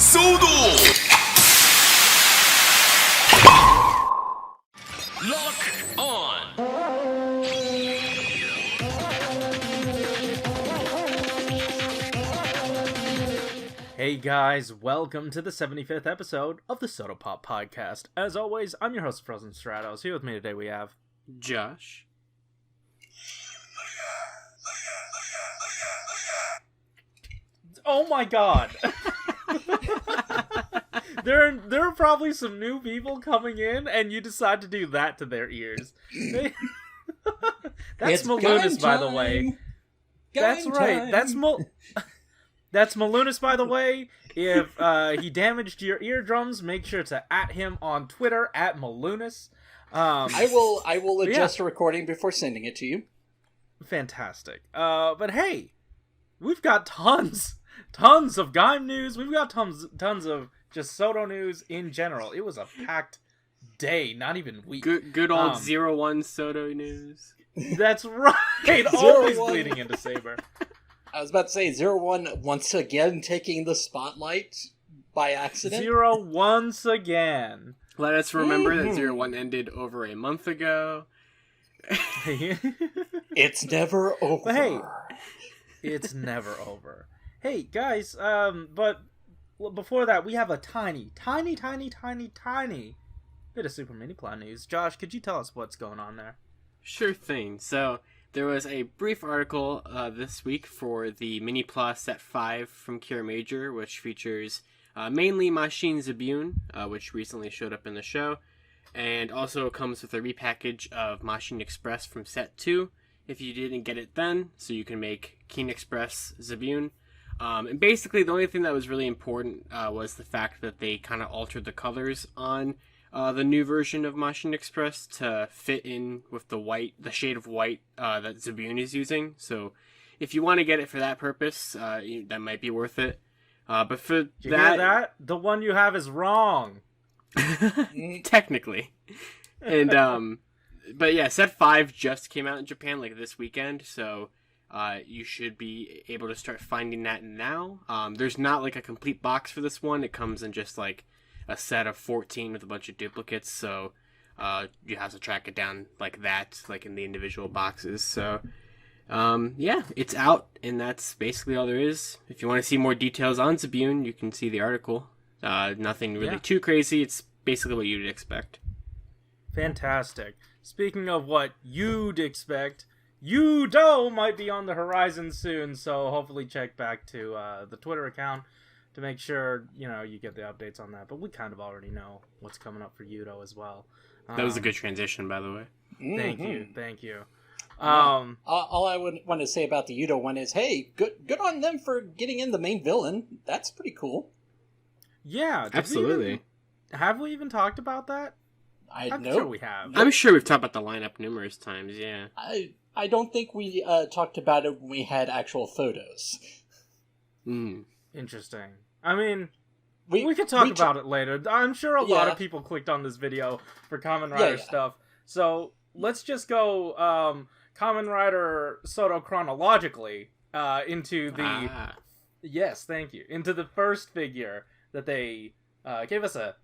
shodo! Lock on! Hey guys, welcome to the 75th episode of the Soda Pop Podcast. As always, I'm your host, Frozen Stratos. Here with me today we have... Josh. Oh my god! There are probably some new people coming in, and you decide to do that to their ears. That's Malunis, by the way. That's right. That's Malunis, by the way. If he damaged your eardrums, make sure to @ him on Twitter at Malunis. I will adjust the recording before sending it to you. Fantastic. But hey, we've got tons of Gaim news. We've got tons of just Soto news in general. It was a packed day, not even week. Good old 0-1 Soto news. That's right. Always bleeding into Saber. I was about to say 0-1 once again taking the spotlight by accident. 0 once again. Let us remember that 0-1 ended over a month ago. It's never over. But hey, it's never over. Hey guys, but before that, we have a tiny bit of Super Minipla news. Josh, could you tell us what's going on there? Sure thing. So, there was a brief article this week for the Minipla Set 5 from Cure Major, which features mainly Mashin Zabune, which recently showed up in the show, and also comes with a repackage of Mashin Express from Set 2, if you didn't get it then, so you can make Keen Express Zabune. And basically, the only thing that was really important was the fact that they kind of altered the colors on the new version of Mashin Express to fit in with the shade of white that Zabune is using. So, if you want to get it for that purpose, that might be worth it. But for Did you hear that? The one you have is wrong. Technically. And but yeah, Set 5 just came out in Japan like this weekend, so you should be able to start finding that now. There's not like a complete box for this one. It comes in just like a set of 14 with a bunch of duplicates, so you have to track it down like that, like in the individual boxes. So yeah, it's out, and that's basically all there is. If you want to see more details on Zabune, you can see the article. Nothing really too crazy. It's basically what you'd expect. Fantastic. Speaking of what you'd expect, Yudo might be on the horizon soon, so hopefully check back to the Twitter account to make sure, you get the updates on that. But we kind of already know what's coming up for Yudo as well. That was a good transition, by the way. Thank you. All I would want to say about the Yudo one is, hey, good on them for getting in the main villain. That's pretty cool. Yeah, absolutely. Have we even talked about that? I'm sure we have. I'm sure we've talked about the lineup numerous times, yeah. I don't think we talked about it when we had actual photos. Interesting. I mean, we could talk about it later. I'm sure a lot of people clicked on this video for Kamen Rider stuff. So let's just go Kamen Rider Soto chronologically into the... Yes, thank you. Into the first figure that they gave us a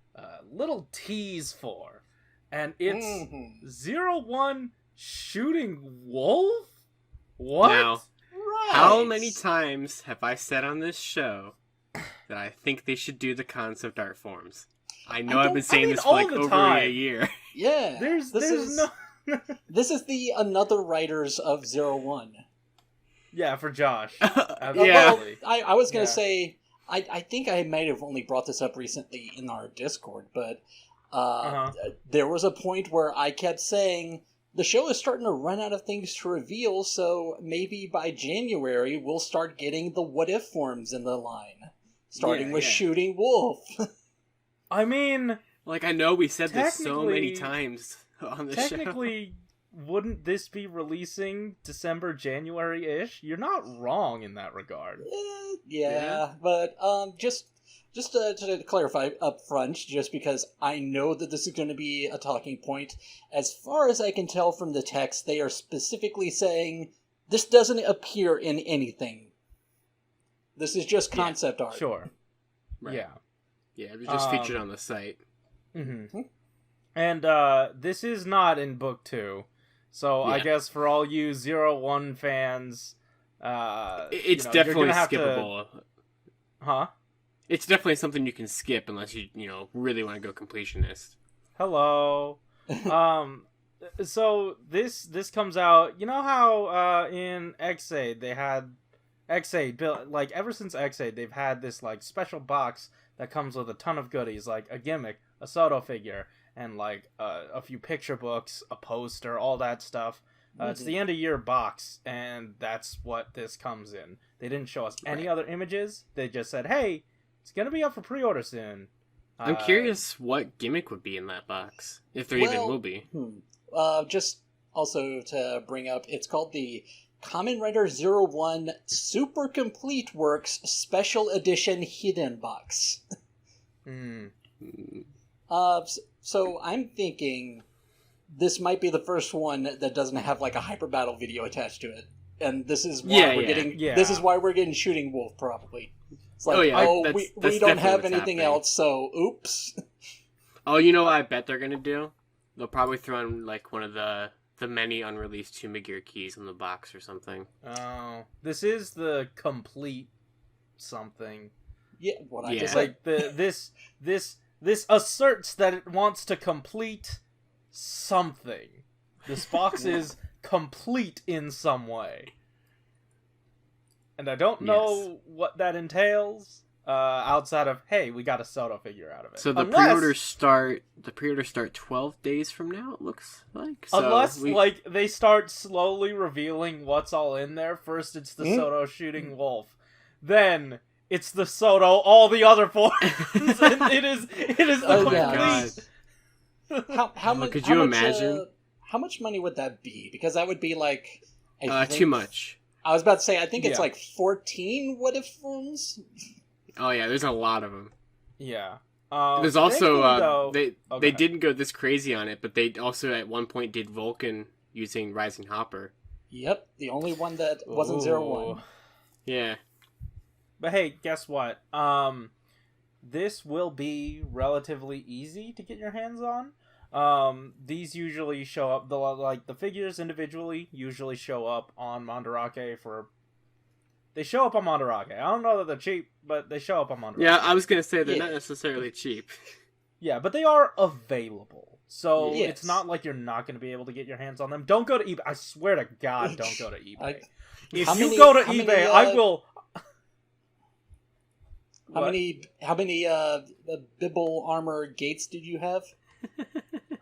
little tease for. And it's 0-1 Shooting Wolf? What? Now, how many times have I said on this show that I think they should do the concept art forms? I know I've been saying this for like over a year. Yeah. There's no... This is the another writers of 0-1. Yeah, for Josh. Absolutely. Well, I was going to say, I think I might have only brought this up recently in our Discord, but there was a point where I kept saying, the show is starting to run out of things to reveal, so maybe by January we'll start getting the what if forms in the line. Starting with Shooting Wolf. I mean... Like, I know we said this so many times on the show. Technically, wouldn't this be releasing December, January-ish? You're not wrong in that regard. But just to clarify up front, just because I know that this is going to be a talking point, as far as I can tell from the text, they are specifically saying, this doesn't appear in anything. This is just concept art. Sure. Right. Yeah. Yeah, it was just featured on the site. Mm-hmm. And this is not in book 2. So I guess for all you 0-1 fans, it's definitely skippable. Huh? It's definitely something you can skip unless you really want to go completionist. Hello. So this comes out. You know how in X8 they had X8 built, like, ever since X8 they've had this like special box that comes with a ton of goodies, like a gimmick, a Soto figure, and like a few picture books, a poster, all that stuff. It's the end of year box, and that's what this comes in. They didn't show us any other images. They just said, "Hey, it's gonna be up for pre-order soon." I'm curious what gimmick would be in that box, if there even will be. Just also to bring up, it's called the Kamen Rider 01 Super Complete Works Special Edition Hidden Box. So I'm thinking this might be the first one that doesn't have like a hyper battle video attached to it, and this is why we're getting. This is why we're getting Shooting Wolf probably. It's like, we don't have anything else, so oops. Oh, you know what I bet they're gonna do? They'll probably throw in like one of the many unreleased Tuma Gear keys in the box or something. Oh, this is the complete something. Yeah, what I just like this asserts that it wants to complete something. This box is complete in some way. And I don't know what that entails, outside of, hey, we got a Soto figure out of it. So the pre-orders start 12 days from now, it looks like. So unless like they start slowly revealing what's all in there. First it's the Soto Shooting Wolf. Then it's the Soto all the other forms. And it is the complete. How much could you imagine? How much money would that be? Because that would be like too much. I was about to say, I think it's like 14 what if forms. Oh yeah, there's a lot of them. Yeah. There's also they didn't go this crazy on it, but they also at one point did Vulcan using Rising Hopper. Yep, the only one that wasn't 01. Yeah. But hey, guess what? This will be relatively easy to get your hands on. These usually show up, the figures individually usually show up on Mandarake they show up on Mandarake. I don't know that they're cheap, but they show up on Mandarake. Yeah, I was gonna say they're not necessarily cheap. Yeah, but they are available. So it's not like you're not gonna be able to get your hands on them. Don't go to eBay. I swear to God, don't go to eBay. If you go to eBay, I will... How many Bibble Armor Gates did you have?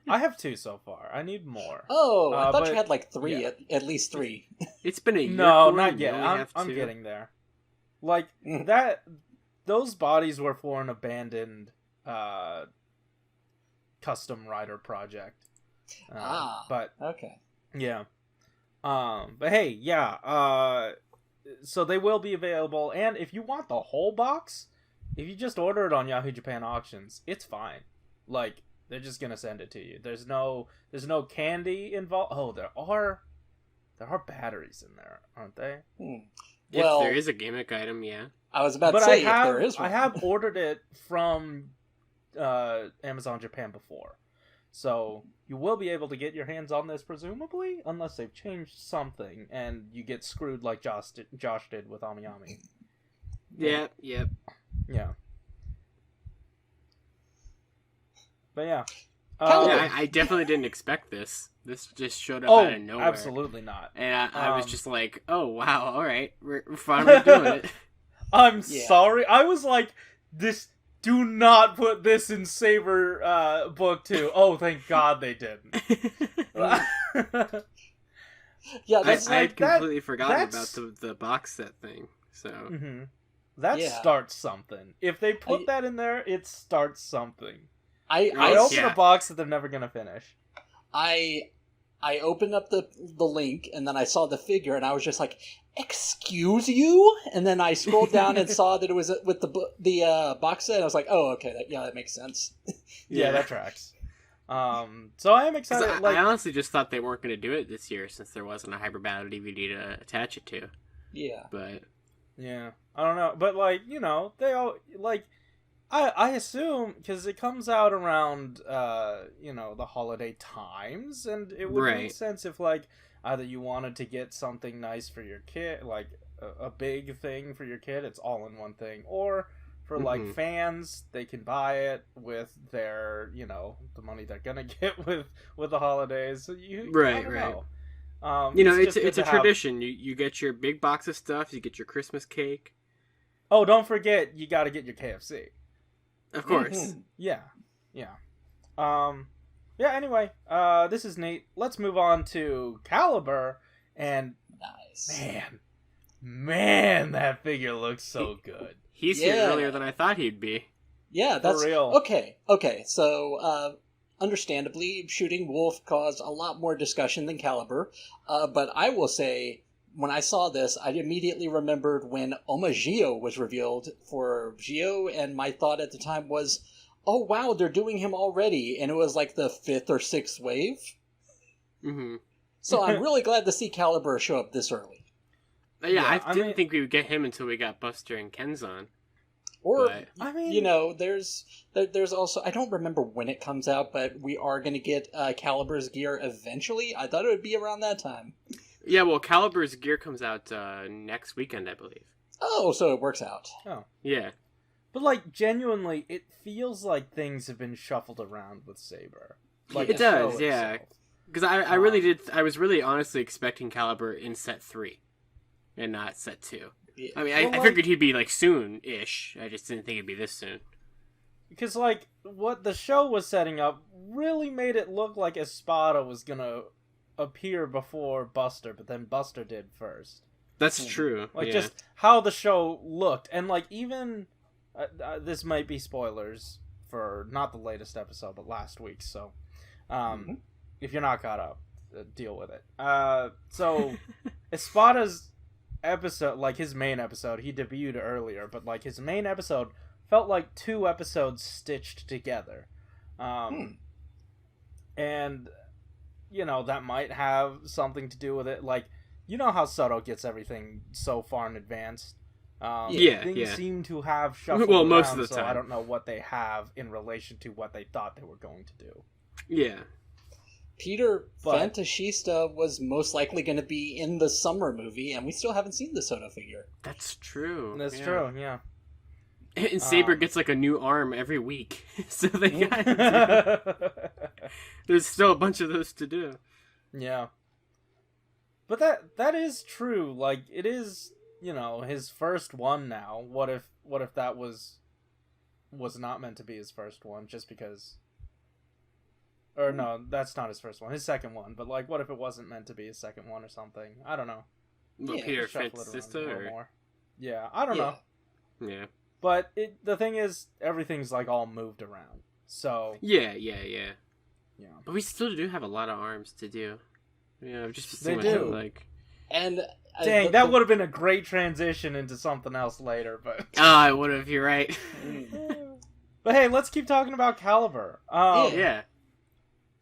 I have 2 so far. I need more. Oh, I thought you had like 3, at least 3. It's been a year. No, not yet. I'm getting there. Like, those bodies were for an abandoned custom rider project. But okay. Yeah. But hey, so they will be available, and if you want the whole box, if you just order it on Yahoo Japan Auctions, it's fine. Like, they're just gonna send it to you. There's no candy involved. Oh, there are batteries in there, aren't they? Well, if there is a gimmick item, yeah. I was about to say, if there is one. I have ordered it from Amazon Japan before, so you will be able to get your hands on this, presumably, unless they've changed something and you get screwed like Josh did with Amiyami. Yeah. But yeah. I definitely didn't expect this. This just showed up out of nowhere. Absolutely not. And I was just like, oh, wow, alright, we're finally doing it. I'm sorry. I was like, do not put this in Saber book 2. Oh, thank God they didn't. Yeah, I had completely forgotten about the box set thing. So that starts something. If they put that in there, it starts something. I open a box that they're never gonna finish. I opened up the link and then I saw the figure and I was just like, "Excuse you?" And then I scrolled down and saw that it was with the box set. And I was like, "Oh, okay, that makes sense." Yeah, that tracks. So I am excited. I honestly just thought they weren't going to do it this year since there wasn't a Hyper Battle DVD to attach it to. Yeah, but yeah, I don't know, but like, you know, they all like I assume, because it comes out around, the holiday times, and it would make sense if, like, either you wanted to get something nice for your kid, like a big thing for your kid, it's all in one thing, or for, like, fans, they can buy it with their, the money they're gonna get with the holidays. So I don't know. It's a tradition. You get your big box of stuff, you get your Christmas cake. Oh, don't forget, you gotta get your KFC. Of course. Yeah. Anyway, this is neat. Let's move on to Calibur, and nice. Man, that figure looks so good. He's here earlier than I thought he'd be. Yeah, that's for real. Okay, so understandably, Shooting Wolf caused a lot more discussion than Calibur, but I will say, when I saw this, I immediately remembered when Oma Gio was revealed for Gio, and my thought at the time was, oh wow, they're doing him already, and it was like the 5th or 6th wave. Mm-hmm. So I'm really glad to see Calibur show up this early. Yeah, I didn't think we would get him until we got Buster and Kenzan. Or, but... there's also, I don't remember when it comes out, but we are going to get Calibur's gear eventually. I thought it would be around that time. Yeah, well, Calibur's gear comes out next weekend, I believe. Oh, so it works out. Oh. Yeah. But, like, genuinely, it feels like things have been shuffled around with Saber. Like, it does, yeah. Because I really did, I was really honestly expecting Calibur in set 3, and not set 2. Yeah. I mean, I figured he'd be, like, soon-ish. I just didn't think it'd be this soon. Because, like, what the show was setting up really made it look like Espada was gonna appear before Buster, but then Buster did first. That's true. Like, just how the show looked. And, like, even... this might be spoilers for not the latest episode, but last week's, so... if you're not caught up, deal with it. So, Espada's episode, like, his main episode, he debuted earlier, but, like, his main episode felt like 2 episodes stitched together. And... that might have something to do with it. Like, you know how Soto gets everything so far in advance? Things seem to have shuffled around, most of the time. So I don't know what they have in relation to what they thought they were going to do. Yeah. Peter Fantashista was most likely going to be in the summer movie, and we still haven't seen the Soto figure. That's true. That's true, yeah. And Saber gets, like, a new arm every week. So they got... There's still a bunch of those to do. Yeah. But that is true. Like, it is, his first one now. What if that was not meant to be his first one, just because... Or no, that's not his first one. His second one. But, like, what if it wasn't meant to be his second one or something? I don't know. Peter Fantashista, or... Yeah, I don't know. Yeah. But the thing is, everything's, like, all moved around. So... Yeah. But we still do have a lot of arms to do. Just to see what they like. And dang, that would have been a great transition into something else later, but... I would have, you're right. But hey, let's keep talking about Calibur. Yeah.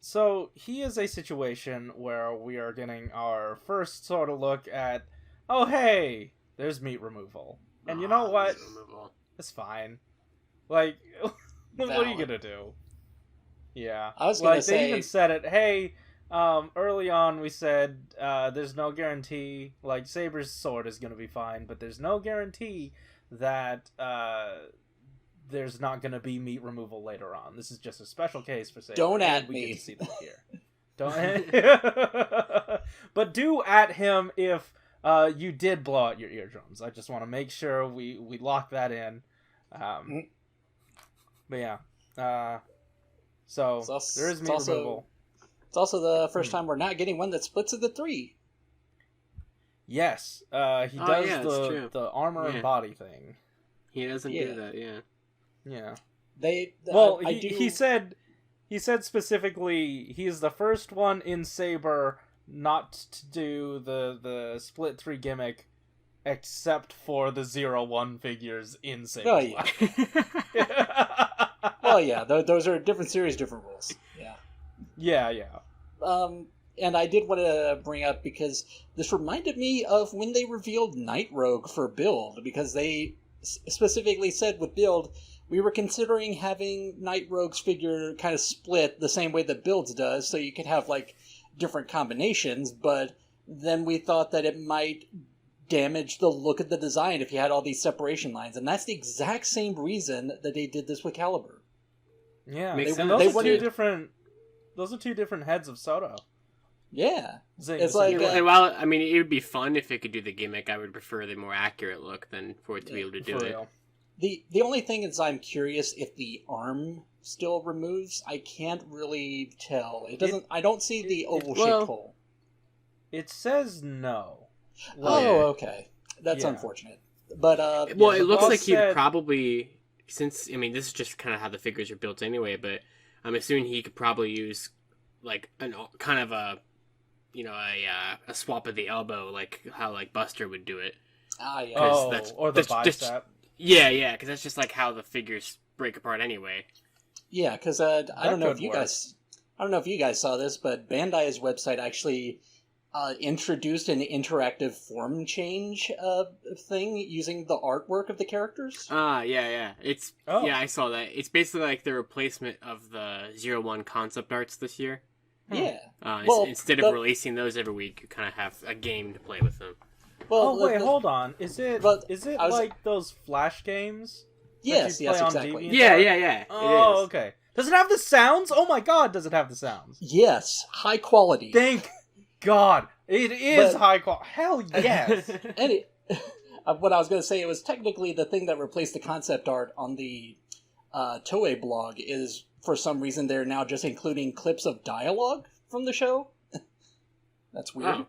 So, he is a situation where we are getting our first sort of look at, oh hey, there's meat removal. And you know what? It's fine. Like, what are you gonna do? Yeah. I was gonna say... They even said it, hey, early on we said, there's no guarantee, like, Saber's sword is gonna be fine, but there's no guarantee that, there's not gonna be meat removal later on. This is just a special case for Saber. Don't at we me. get to see that here. Don't But do at him if you did blow out your eardrums. I just want to make sure we lock that in. But yeah. So there is meat removal. It's also the first time we're not getting one that splits into 3. Yes. He does the armor and body thing. He doesn't do that, yeah. Yeah. He said specifically he is the first one in Saber not to do the split 3 gimmick except for the 0-1 figures in Saber. Oh yeah. Well, yeah, those are different series, different rules. Yeah. Yeah. And I did want to bring up, because this reminded me of when they revealed Night Rogue for Build, because they specifically said with Build, we were considering having Night Rogue's figure kind of split the same way that Builds does, so you could have, like, different combinations, but then we thought that it might damage the look of the design if you had all these separation lines, and that's the exact same reason that they did this with Calibur. Yeah, Makes sense. those are two different. Those are two different heads of Soto. Yeah, It's like and while I mean, it would be fun if it could do the gimmick. I would prefer the more accurate look than for it to be able to do it. Real. The only thing is, I'm curious if the arm still removes. I can't really tell. It doesn't. I don't see the oval shaped hole. It says no. Okay, that's unfortunate. But well, it looks like he'd said... probably, since I mean, this is just kind of how the figures are built anyway. But I'm assuming he could probably use like an kind of a, you know, a swap of the elbow, like how like Buster would do it. Yeah. Or the bicep. Yeah, because that's just like how the figures break apart anyway. Yeah, because I don't know if you guys saw this, but Bandai's website actually introduced an interactive form change thing using the artwork of the characters. Yeah. Yeah, I saw that. It's basically like the replacement of the 01 concept arts this year. Yeah. Instead of releasing those every week, you kind of have a game to play with them. Well, hold on. Is it like those Flash games? Yes, exactly. Yeah. Oh, okay. Does it have the sounds? Oh my god, does it have the sounds? Yes, high quality. Thank God. It is high quality. Hell yes. And what I was going to say, it was technically the thing that replaced the concept art on the Toei blog is, for some reason, they're now just including clips of dialogue from the show. That's weird.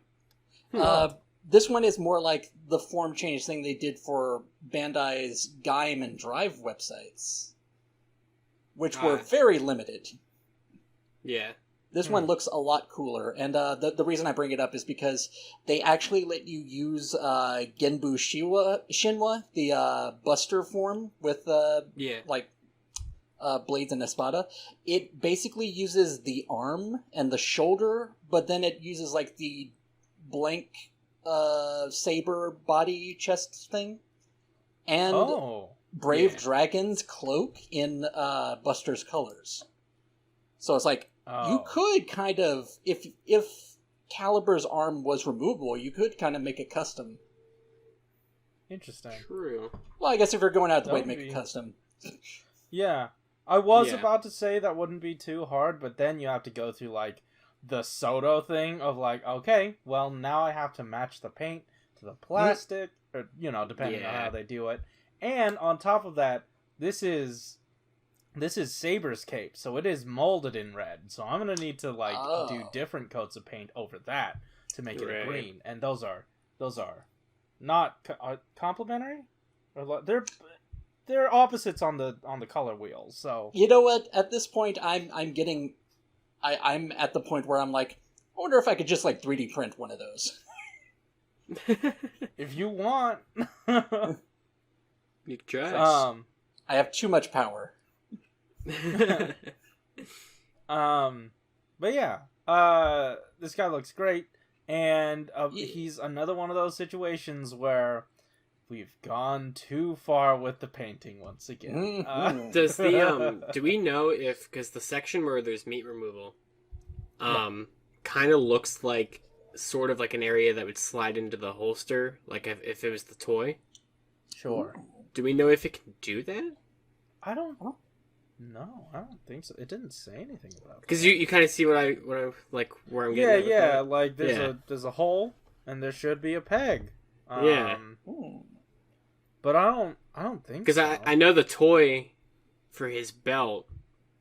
This one is more like the form change thing they did for Bandai's Gaim and Drive websites, which were very limited. Yeah. This one looks a lot cooler, and the reason I bring it up is because they actually let you use Genbu Shinwa, the Buster form with blades and espada. It basically uses the arm and the shoulder, but then it uses like the blank saber body chest thing, and Brave Dragon's cloak in Buster's colors. So it's like you could kind of, if Calibur's arm was removable, you could kind of make it custom. Interesting. True. Well, I guess if you're going out the way to make it custom. Yeah. I was about to say that wouldn't be too hard, but then you have to go through like the Soto thing of like, okay, well now I have to match the paint to the plastic, or depending on how they do it. And on top of that, this is Saber's cape, so it is molded in red. So I'm gonna need to do different coats of paint over that to make it a green. And those are not complementary, or they're opposites on the color wheel. So you know what? At this point, I'm at the point where I'm like, I wonder if I could just 3D print one of those. If you want, you can try. I have too much power. But yeah, this guy looks great, and he's another one of those situations where we've gone too far with the painting once again. Does the do we know if, because the section where there's meat removal kind of looks like sort of like an area that would slide into the holster, like if it was the toy? Sure. Do we know if it can do that? I don't know. No, I don't think so. It didn't say anything about it. Because you kind of see what I like where I'm getting. Yeah. Like there's a hole and there should be a peg. But I don't think so. Because I know the toy for his belt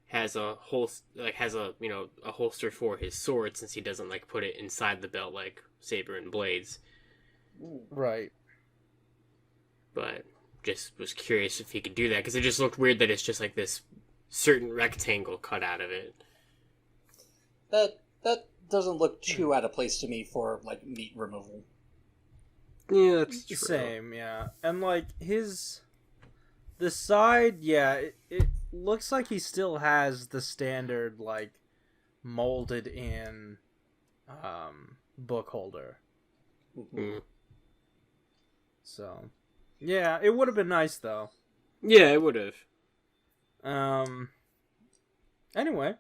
has a a holster for his sword, since he doesn't put it inside the belt like Saber and Blades. Right. But just was curious if he could do that, because it just looked weird that it's just like this certain rectangle cut out of it. That doesn't look too out of place to me for meat removal. Yeah, that's true. Same, yeah. And the side, it looks like he still has the standard molded in book holder. Mm-hmm. So yeah, it would have been nice though. Yeah, it would have. Anyway,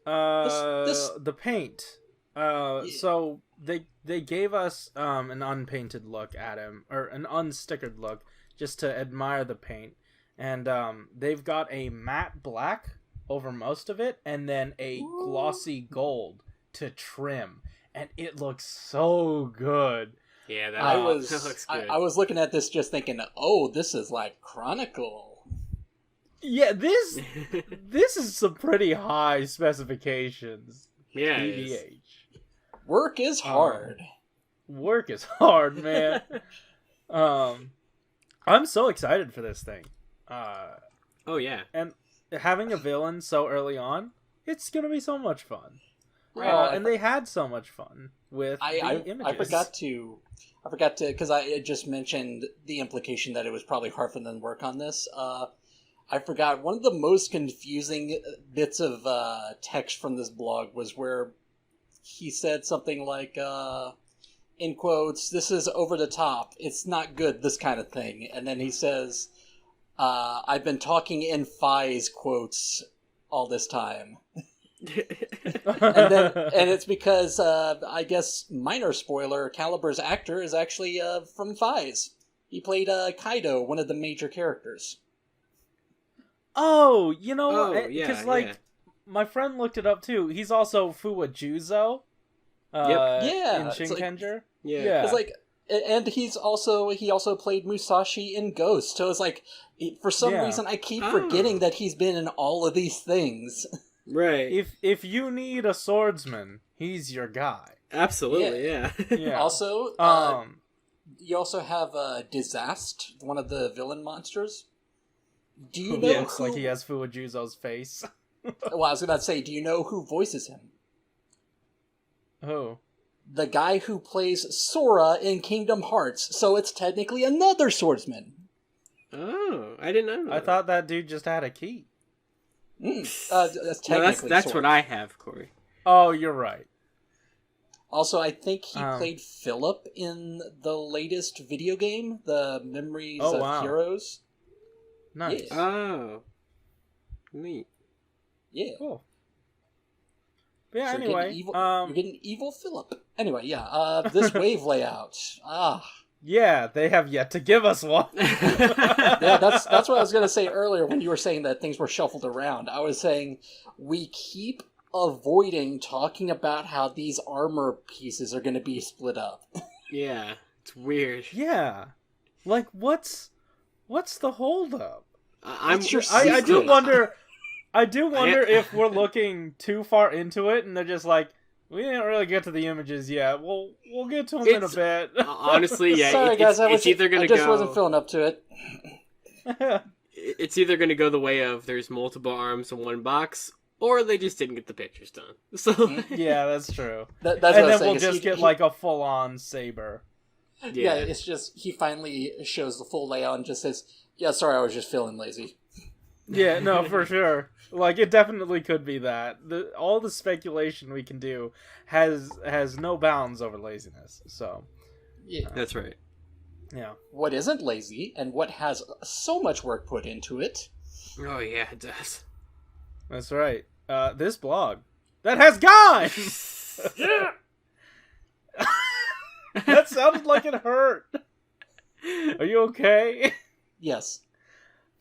This- the paint. So they gave us an unpainted look at him, or an unstickered look, just to admire the paint. And they've got a matte black over most of it, and then a glossy gold to trim, and it looks so good. Yeah, that looks good. I was looking at this just thinking, oh, this is like Chronicle. Yeah, this is some pretty high specifications. Yeah, TBH. Work is hard. Work is hard, man. I'm so excited for this thing. Oh yeah, and having a villain so early on, it's gonna be so much fun. And they had so much fun with the images. I forgot to, because I just mentioned the implication that it was probably hard for them to work on this. I forgot one of the most confusing bits of text from this blog was where he said something like, in quotes, "This is over the top. It's not good, this kind of thing." And then he says, "I've been talking in Phi's quotes all this time." and it's because, I guess, minor spoiler, Calibur's actor is actually from Phi's. He played Kaido, one of the major characters. Oh, you know, because my friend looked it up too. He's also Fuwa Juzo. In Shinkenger. It's like, and he also played Musashi in Ghost. So it's like, for some reason, I keep forgetting that he's been in all of these things. Right. If you need a swordsman, he's your guy. Absolutely, yeah. Also, you also have Disaster, one of the villain monsters. Do you know looks like he has Fuwa Juzo's face. Well, I was about to say, do you know who voices him? Who? The guy who plays Sora in Kingdom Hearts, so it's technically another swordsman. Oh, I didn't know that. I thought that dude just had a key. That's technically that's what I have, Corey. Oh, you're right. Also, I think he played Philip in the latest video game, The Memories of Heroes. Nice. Yeah. Oh. Neat. Yeah. Cool. Yeah, so anyway. You're getting evil Philip. Anyway, this wave layout. Yeah, they have yet to give us one. Yeah, that's what I was going to say earlier when you were saying that things were shuffled around. I was saying we keep avoiding talking about how these armor pieces are going to be split up. Yeah, it's weird. Yeah. Like, what's the holdup? I do wonder if we're looking too far into it and they're just like, we didn't really get to the images yet. We'll get to them in a bit. Honestly, yeah. Sorry, guys. It's either going to go... I just wasn't feeling up to it. It's either going to go the way of there's multiple arms in one box, or they just didn't get the pictures done. So yeah, that's true. That's and then we'll just get like a full-on saber. Yeah, it's just he finally shows the full layout and just says, "Yeah, sorry, I was just feeling lazy." Yeah, no, for sure. Like, it definitely could be that. All the speculation we can do has no bounds over laziness. So, yeah, that's right. Yeah. What isn't lazy and what has so much work put into it? Oh yeah, it does. That's right. This blog that has guys. Yeah. That sounded like it hurt. Are you okay? Yes.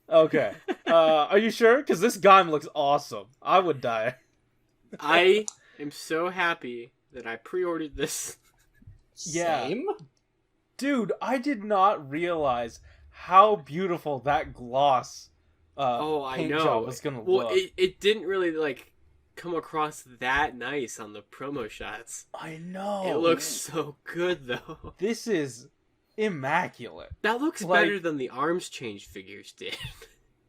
Okay. Are you sure? Because this Gaim looks awesome. I would die. I am so happy that I pre-ordered this. Yeah. Same? Dude, I did not realize how beautiful that gloss paint job was going to look. Well, it didn't really, come across that nice on the promo shots. I know. It looks so good, though. This is immaculate. That looks better than the arms change figures did.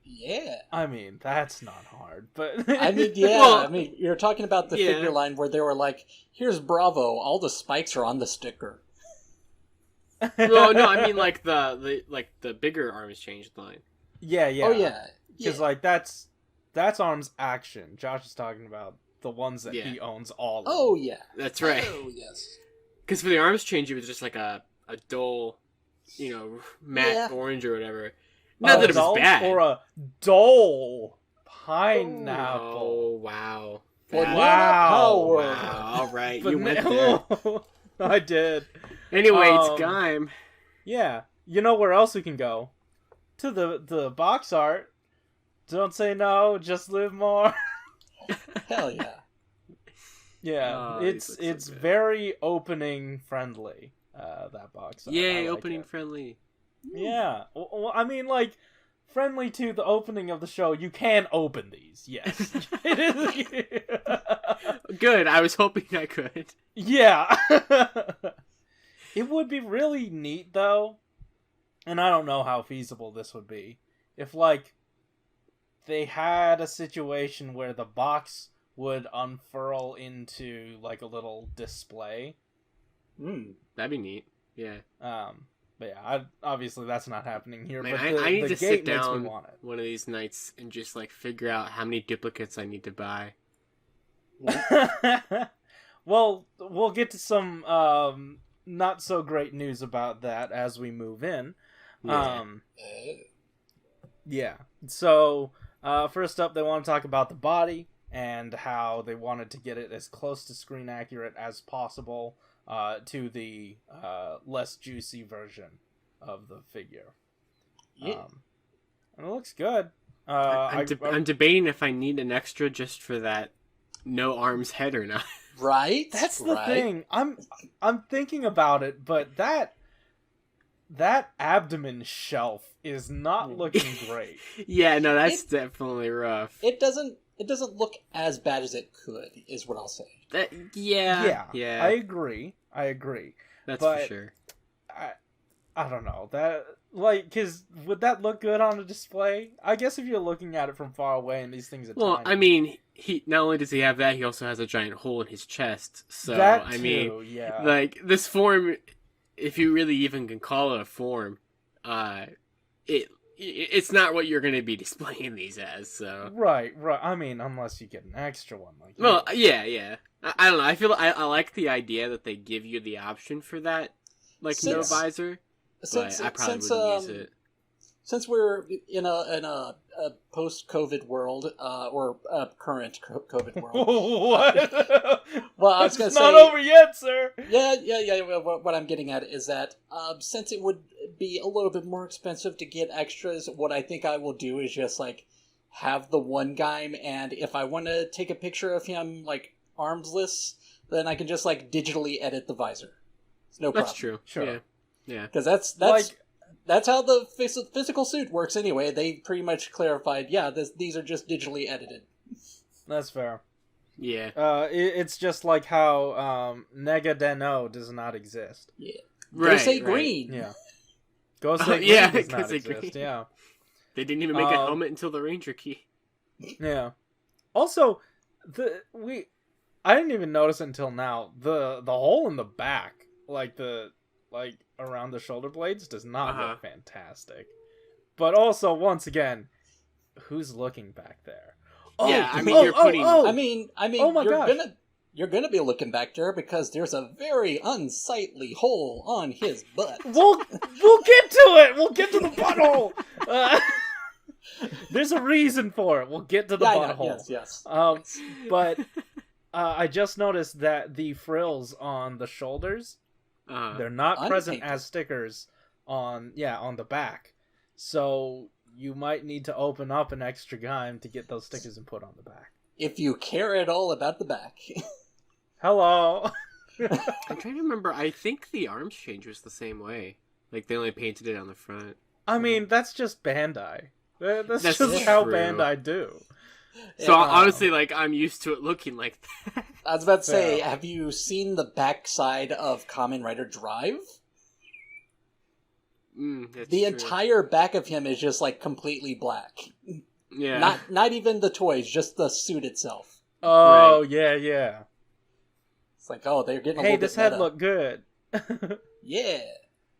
Yeah. I mean, that's not hard, but... I mean, yeah. Well, you're talking about the figure line where they were like, here's Bravo, all the spikes are on the sticker. No, I mean, the bigger arms change line. Yeah. Oh, yeah. Because, that's arms action. Josh is talking about the ones that he owns all of. Oh, yeah. That's right. Oh, yes. Because for the arms change, it was just like a dull, matte orange or whatever. Not that it was bad. Or a dull Pineapple. Oh, wow. Banana Wow. power. Wow. All right, you went there. I did. Anyway, it's Gaim. Yeah. You know where else we can go? To the box art. Don't say no, just live more. Hell yeah. Yeah, Oh, it's these look so good. very opening friendly. That box art. I Yay, like opening it. friendly. Yeah, well, I mean, like, friendly to the opening of the show. You can open these. Yes, it is. Good. I was hoping I could. Yeah, it would be really neat though, and I don't know how feasible this would be if, like, they had a situation where the box would unfurl into like a little display. That'd be neat. Yeah. But yeah, obviously that's not happening here. Man, but I need the to gate sit makes me down want it. one of these nights and just like figure out how many duplicates I need to buy. Well, we'll get to some not so great news about that as we move in. Yeah. Yeah. So first up, they want to talk about the body and how they wanted to get it as close to screen accurate as possible to the less juicy version of the figure. Yeah. And it looks good. I'm debating if I need an extra just for that no arms head or not. Right? That's the right. thing. I'm thinking about it, but that abdomen shelf is not looking great. Yeah, no, that's definitely rough. It doesn't look as bad as it could, is what I'll say. Yeah. I agree. That's but for sure. I don't know. That, like, cuz would that look good on a display? I guess if you're looking at it from far away and these things are Well, tiny. I mean, he not only does he have that, he also has a giant hole in his chest. So that I too, mean, yeah. like this form, if you really even can call it a form, it's not what you're going to be displaying these as. So Right. I mean, unless you get an extra one like well, this. yeah. I don't know. I feel I like the idea that they give you the option for that, like no visor. But I probably wouldn't use it. Since we're in a post-COVID world, or a current COVID world. What? Well, I was going to It's say... not over yet, sir. Yeah. What I'm getting at is that since it would be a little bit more expensive to get extras, what I think I will do is just, like, have the one Gaim, and if I want to take a picture of him, like, armsless, then I can just, like, digitally edit the visor. It's no problem. That's true. Sure. Yeah. Because that's how the physical suit works anyway. They pretty much clarified, these are just digitally edited. That's fair. Yeah. It's just like how Nega Deno does not exist. Yeah. Right, Gosei right. Green. Yeah. Gosei Green yeah, does not Gosei exist. Green. Yeah. They didn't even make a helmet until the Ranger key. Yeah. Also, I didn't even notice it until now. The hole in the back, like around the shoulder blades, does not look fantastic. But also, once again, who's looking back there? Yeah, I mean, you're putting. I mean, Oh my gosh. you're gonna be looking back there because there's a very unsightly hole on his butt. We'll get to it. We'll get to the butthole. There's a reason for it. We'll get to the butthole. Yes. But I just noticed that the frills on the shoulders, they're not present as stickers on the back. So you might need to open up an extra Gaim to get those stickers and put on the back. If you care at all about the back. Hello. I'm trying to remember. I think the arms change was the same way. Like they only painted it on the front. I mean, that's just Bandai. That's just true. how Bandai do. So honestly, like I'm used to it looking like that. I was about to say, have you seen the backside of Kamen Rider Drive? The entire back of him is just like completely black. Yeah. Not even the toys, just the suit itself. Oh, Right. yeah. It's like, oh, they're getting a Hey, little this bit head meta. looked good. Yeah.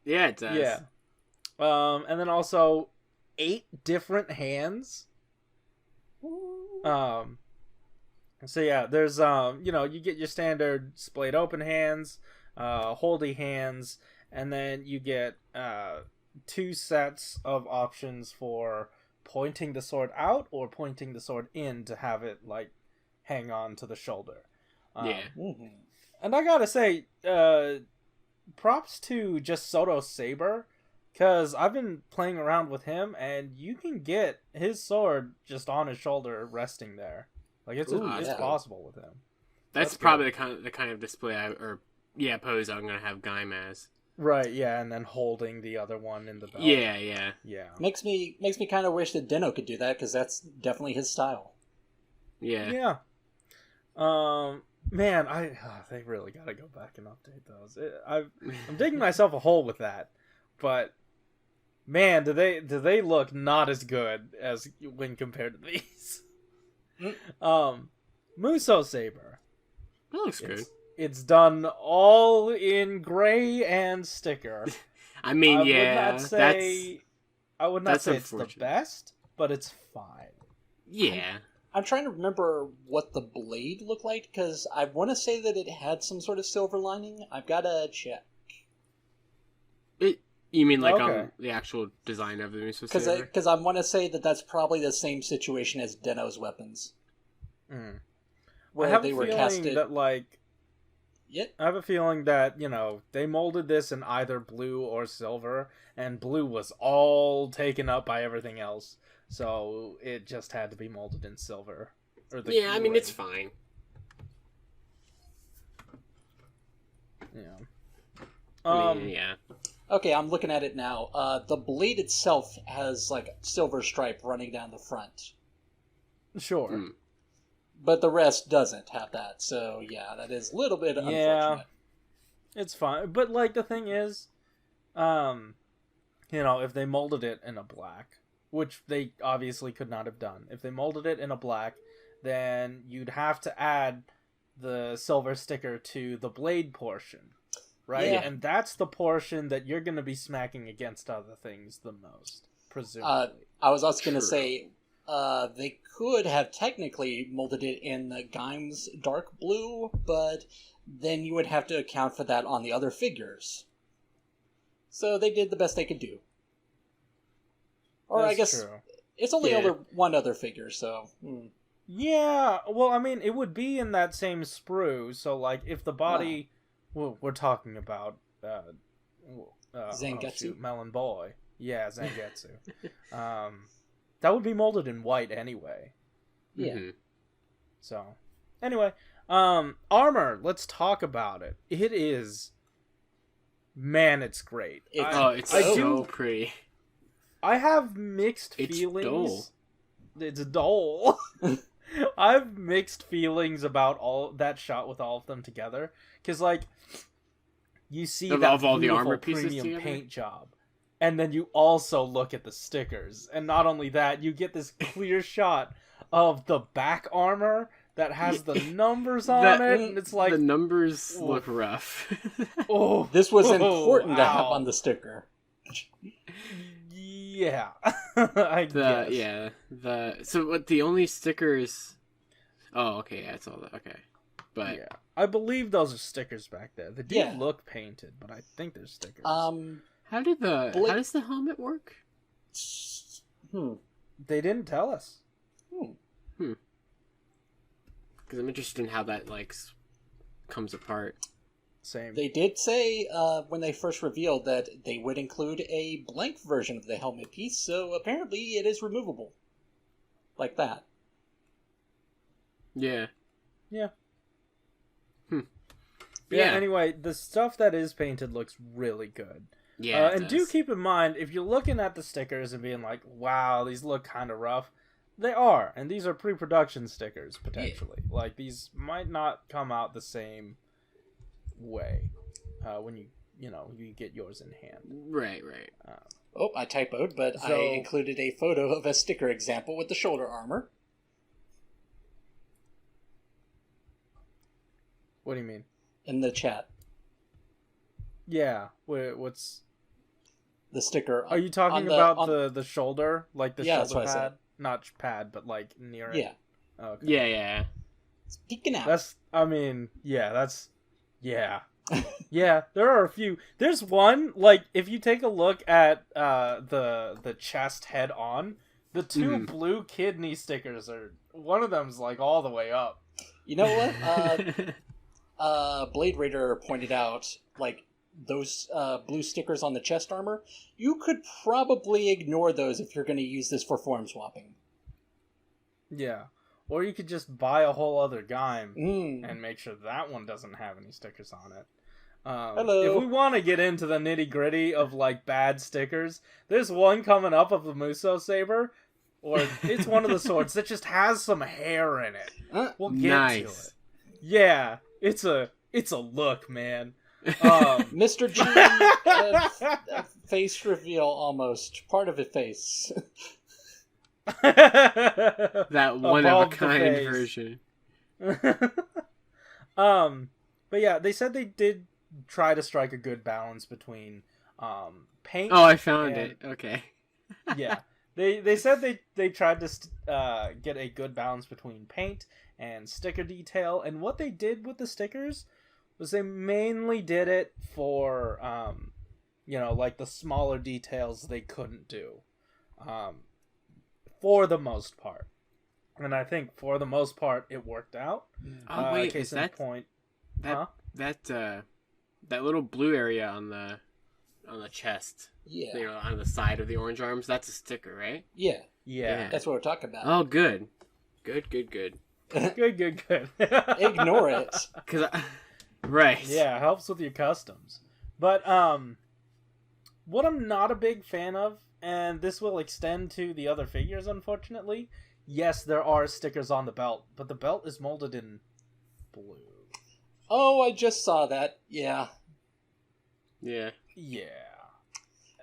Yeah, it does. Yeah. And then also 8 different hands. So yeah, there's you get your standard splayed open hands, holdy hands, and then you get 2 sets of options for pointing the sword out or pointing the sword in to have it like hang on to the shoulder. And I gotta say, props to just Soto's saber, because I've been playing around with him, and you can get his sword just on his shoulder, resting there. Like it's possible with him. That's probably the kind of display pose I'm gonna have Gaim as. Right, yeah, and then holding the other one in the belt. Yeah. Makes me kind of wish that Deno could do that, because that's definitely his style. Yeah. Man, they really gotta go back and update those. I'm digging myself a hole with that, but man, do they look not as good as when compared to these? Muso Saber. That looks good. It's done all in gray and sticker. I mean, I would not say it's the best, but it's fine. Yeah. I'm trying to remember what the blade looked like, because I want to say that it had some sort of silver lining. I've got to check. You mean like on the actual design of the Muso Saber? Because I want to say that that's probably the same situation as Deno's weapons. Where I have they a were feeling casted... that, like... Yep. I have a feeling that, they molded this in either blue or silver, and blue was all taken up by everything else. So it just had to be molded in silver. I mean, it's fine. Yeah. Yeah. Okay, I'm looking at it now. The blade itself has like a silver stripe running down the front. Sure. But the rest doesn't have that. So yeah, that is a little bit unfortunate. Yeah. It's fine. But like the thing is, if they molded it in a black, which they obviously could not have done. If they molded it in a black, then you'd have to add the silver sticker to the blade portion, right? Yeah. And that's the portion that you're going to be smacking against other things the most, presumably. I was also going to say, they could have technically molded it in the Gaim's dark blue, but then you would have to account for that on the other figures. So they did the best they could do. Or That's I guess true. It's only one other figure, so... Yeah, well, I mean, it would be in that same sprue, so, like, if the body... Well, we're talking about... Zangetsu? Melon Boy. Yeah, Zangetsu. That would be molded in white anyway. Yeah. So, anyway, armor, let's talk about it. It is... Man, it's great. It's so pretty. I have mixed feelings. It's dull. I have mixed feelings about all that shot with all of them together, because like you see that all the beautiful armor pieces premium together? paint job, and then you also look at the stickers, and not only that, you get this clear shot of the back armor that has the numbers on it, and it's like the numbers look rough. This was important to have on the sticker. Yeah, I guess. So what the only stickers? Oh, okay, yeah, it's all that. Okay, but yeah, I believe those are stickers back there. They do look painted, but I think they're stickers. how does the helmet work? They didn't tell us. Because I'm interested in how that comes apart. Same. They did say when they first revealed that they would include a blank version of the helmet piece, so apparently it is removable. Like that. Yeah. Yeah. Yeah, anyway, the stuff that is painted looks really good. Yeah, and do keep in mind, if you're looking at the stickers and being like, wow, these look kind of rough, they are. And these are pre-production stickers, potentially. Yeah. Like, these might not come out the same way when you get yours in hand. Right. I typoed, but I included a photo of a sticker example with the shoulder armor. What do you mean? In the chat. Yeah. What's the sticker? Are you talking about the shoulder, like the shoulder pad? Not pad, but like near it. Yeah. Okay. Yeah. Speaking out. Yeah. Yeah, there are a few. There's one, like, if you take a look at the chest head on, The two blue kidney stickers are... One of them's, like, all the way up. You know what? Blade Raider pointed out, like, those blue stickers on the chest armor, you could probably ignore those if you're going to use this for form swapping. Yeah. Or you could just buy a whole other Gaim and make sure that one doesn't have any stickers on it. Hello. If we want to get into the nitty-gritty of, like, bad stickers, there's one coming up of the Muso Saber, or it's one of the swords that just has some hair in it. We'll get to it. Yeah, it's a look, man. Mr. G, face reveal almost. Part of a face. That one-of-a-kind version. But yeah, they said they did try to strike a good balance between paint. Oh, I found it. Okay. Yeah, they said they tried to get a good balance between paint and sticker detail, and what they did with the stickers was they mainly did it for like the smaller details they couldn't do, for the most part. And I think for the most part it worked out. Oh wait, case is that point? That little blue area on the chest? Yeah. On the side of the orange arms, that's a sticker, right? Yeah. Yeah. That's what we're talking about. Oh, good. Good. Good. Ignore it. Right. Yeah, helps with your customs. But what I'm not a big fan of, and this will extend to the other figures, unfortunately. Yes, there are stickers on the belt, but the belt is molded in blue. Oh, I just saw that. Yeah. Yeah.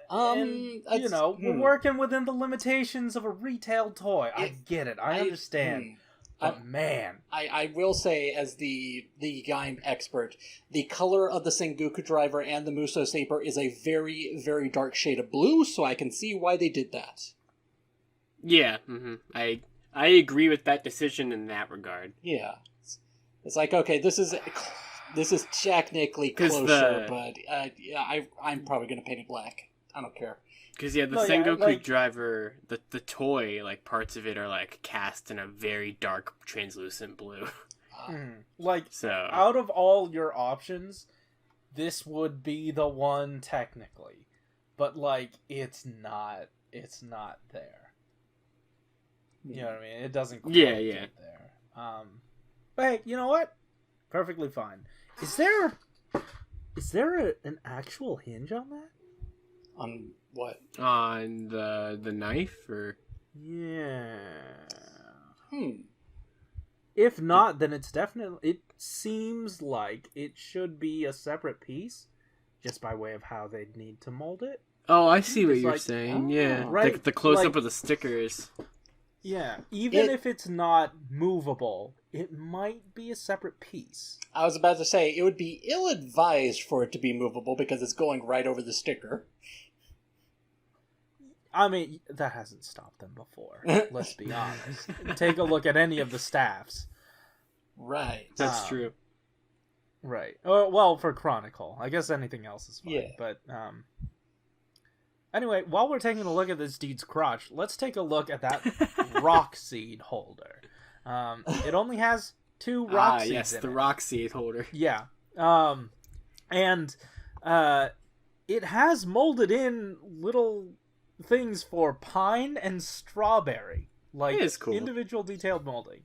We're working within the limitations of a retail toy. I get it. I understand. But man, I will say, as the Gaim expert, the color of the Sengoku driver and the Muso Saber is a very, very dark shade of blue, so I can see why they did that. Yeah, I agree with that decision in that regard. Yeah, it's like, okay, this is technically closer, but I'm probably gonna paint it black. I don't care. Because the Sengoku driver, the toy, like, parts of it are, like, cast in a very dark, translucent blue. Out of all your options, this would be the one technically. But, like, it's not there. You know what I mean? It doesn't quite get there. But hey, you know what? Perfectly fine. Is there an actual hinge on that? On what? On the knife, or? Yeah. If not, then it seems like it should be a separate piece, just by way of how they'd need to mold it. Oh, I see what you're saying. Yeah, right. The close-up of the stickers. Yeah, even if it's not movable, it might be a separate piece. I was about to say, it would be ill-advised for it to be movable because it's going right over the sticker. I mean, that hasn't stopped them before. Let's be honest. Take a look at any of the staffs. Right. That's true. Right. Well, for Chronicle. I guess anything else is fine. Yeah. But, anyway, while we're taking a look at this dude's crotch, let's take a look at that rock seed holder. It only has 2 rock seeds yes, in the it. rock seed holder. Yeah. And it has molded in little things for pine and strawberry, like cool. individual detailed molding.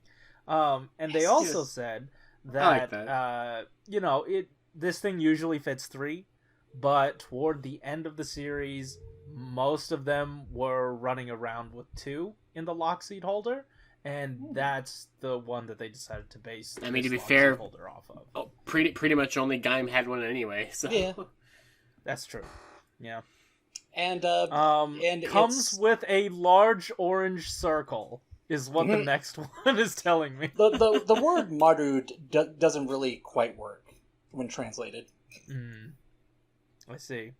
And they also said that, this thing usually fits 3, but toward the end of the series, most of them were running around with 2 in the lock seed holder, and that's the one that they decided to base. I mean, to be fair, holder off of. Oh, pretty much only Gaim had one anyway. So yeah, that's true. Yeah. And comes with a large orange circle, is what the next one is telling me. The word maru doesn't really quite work when translated. I see.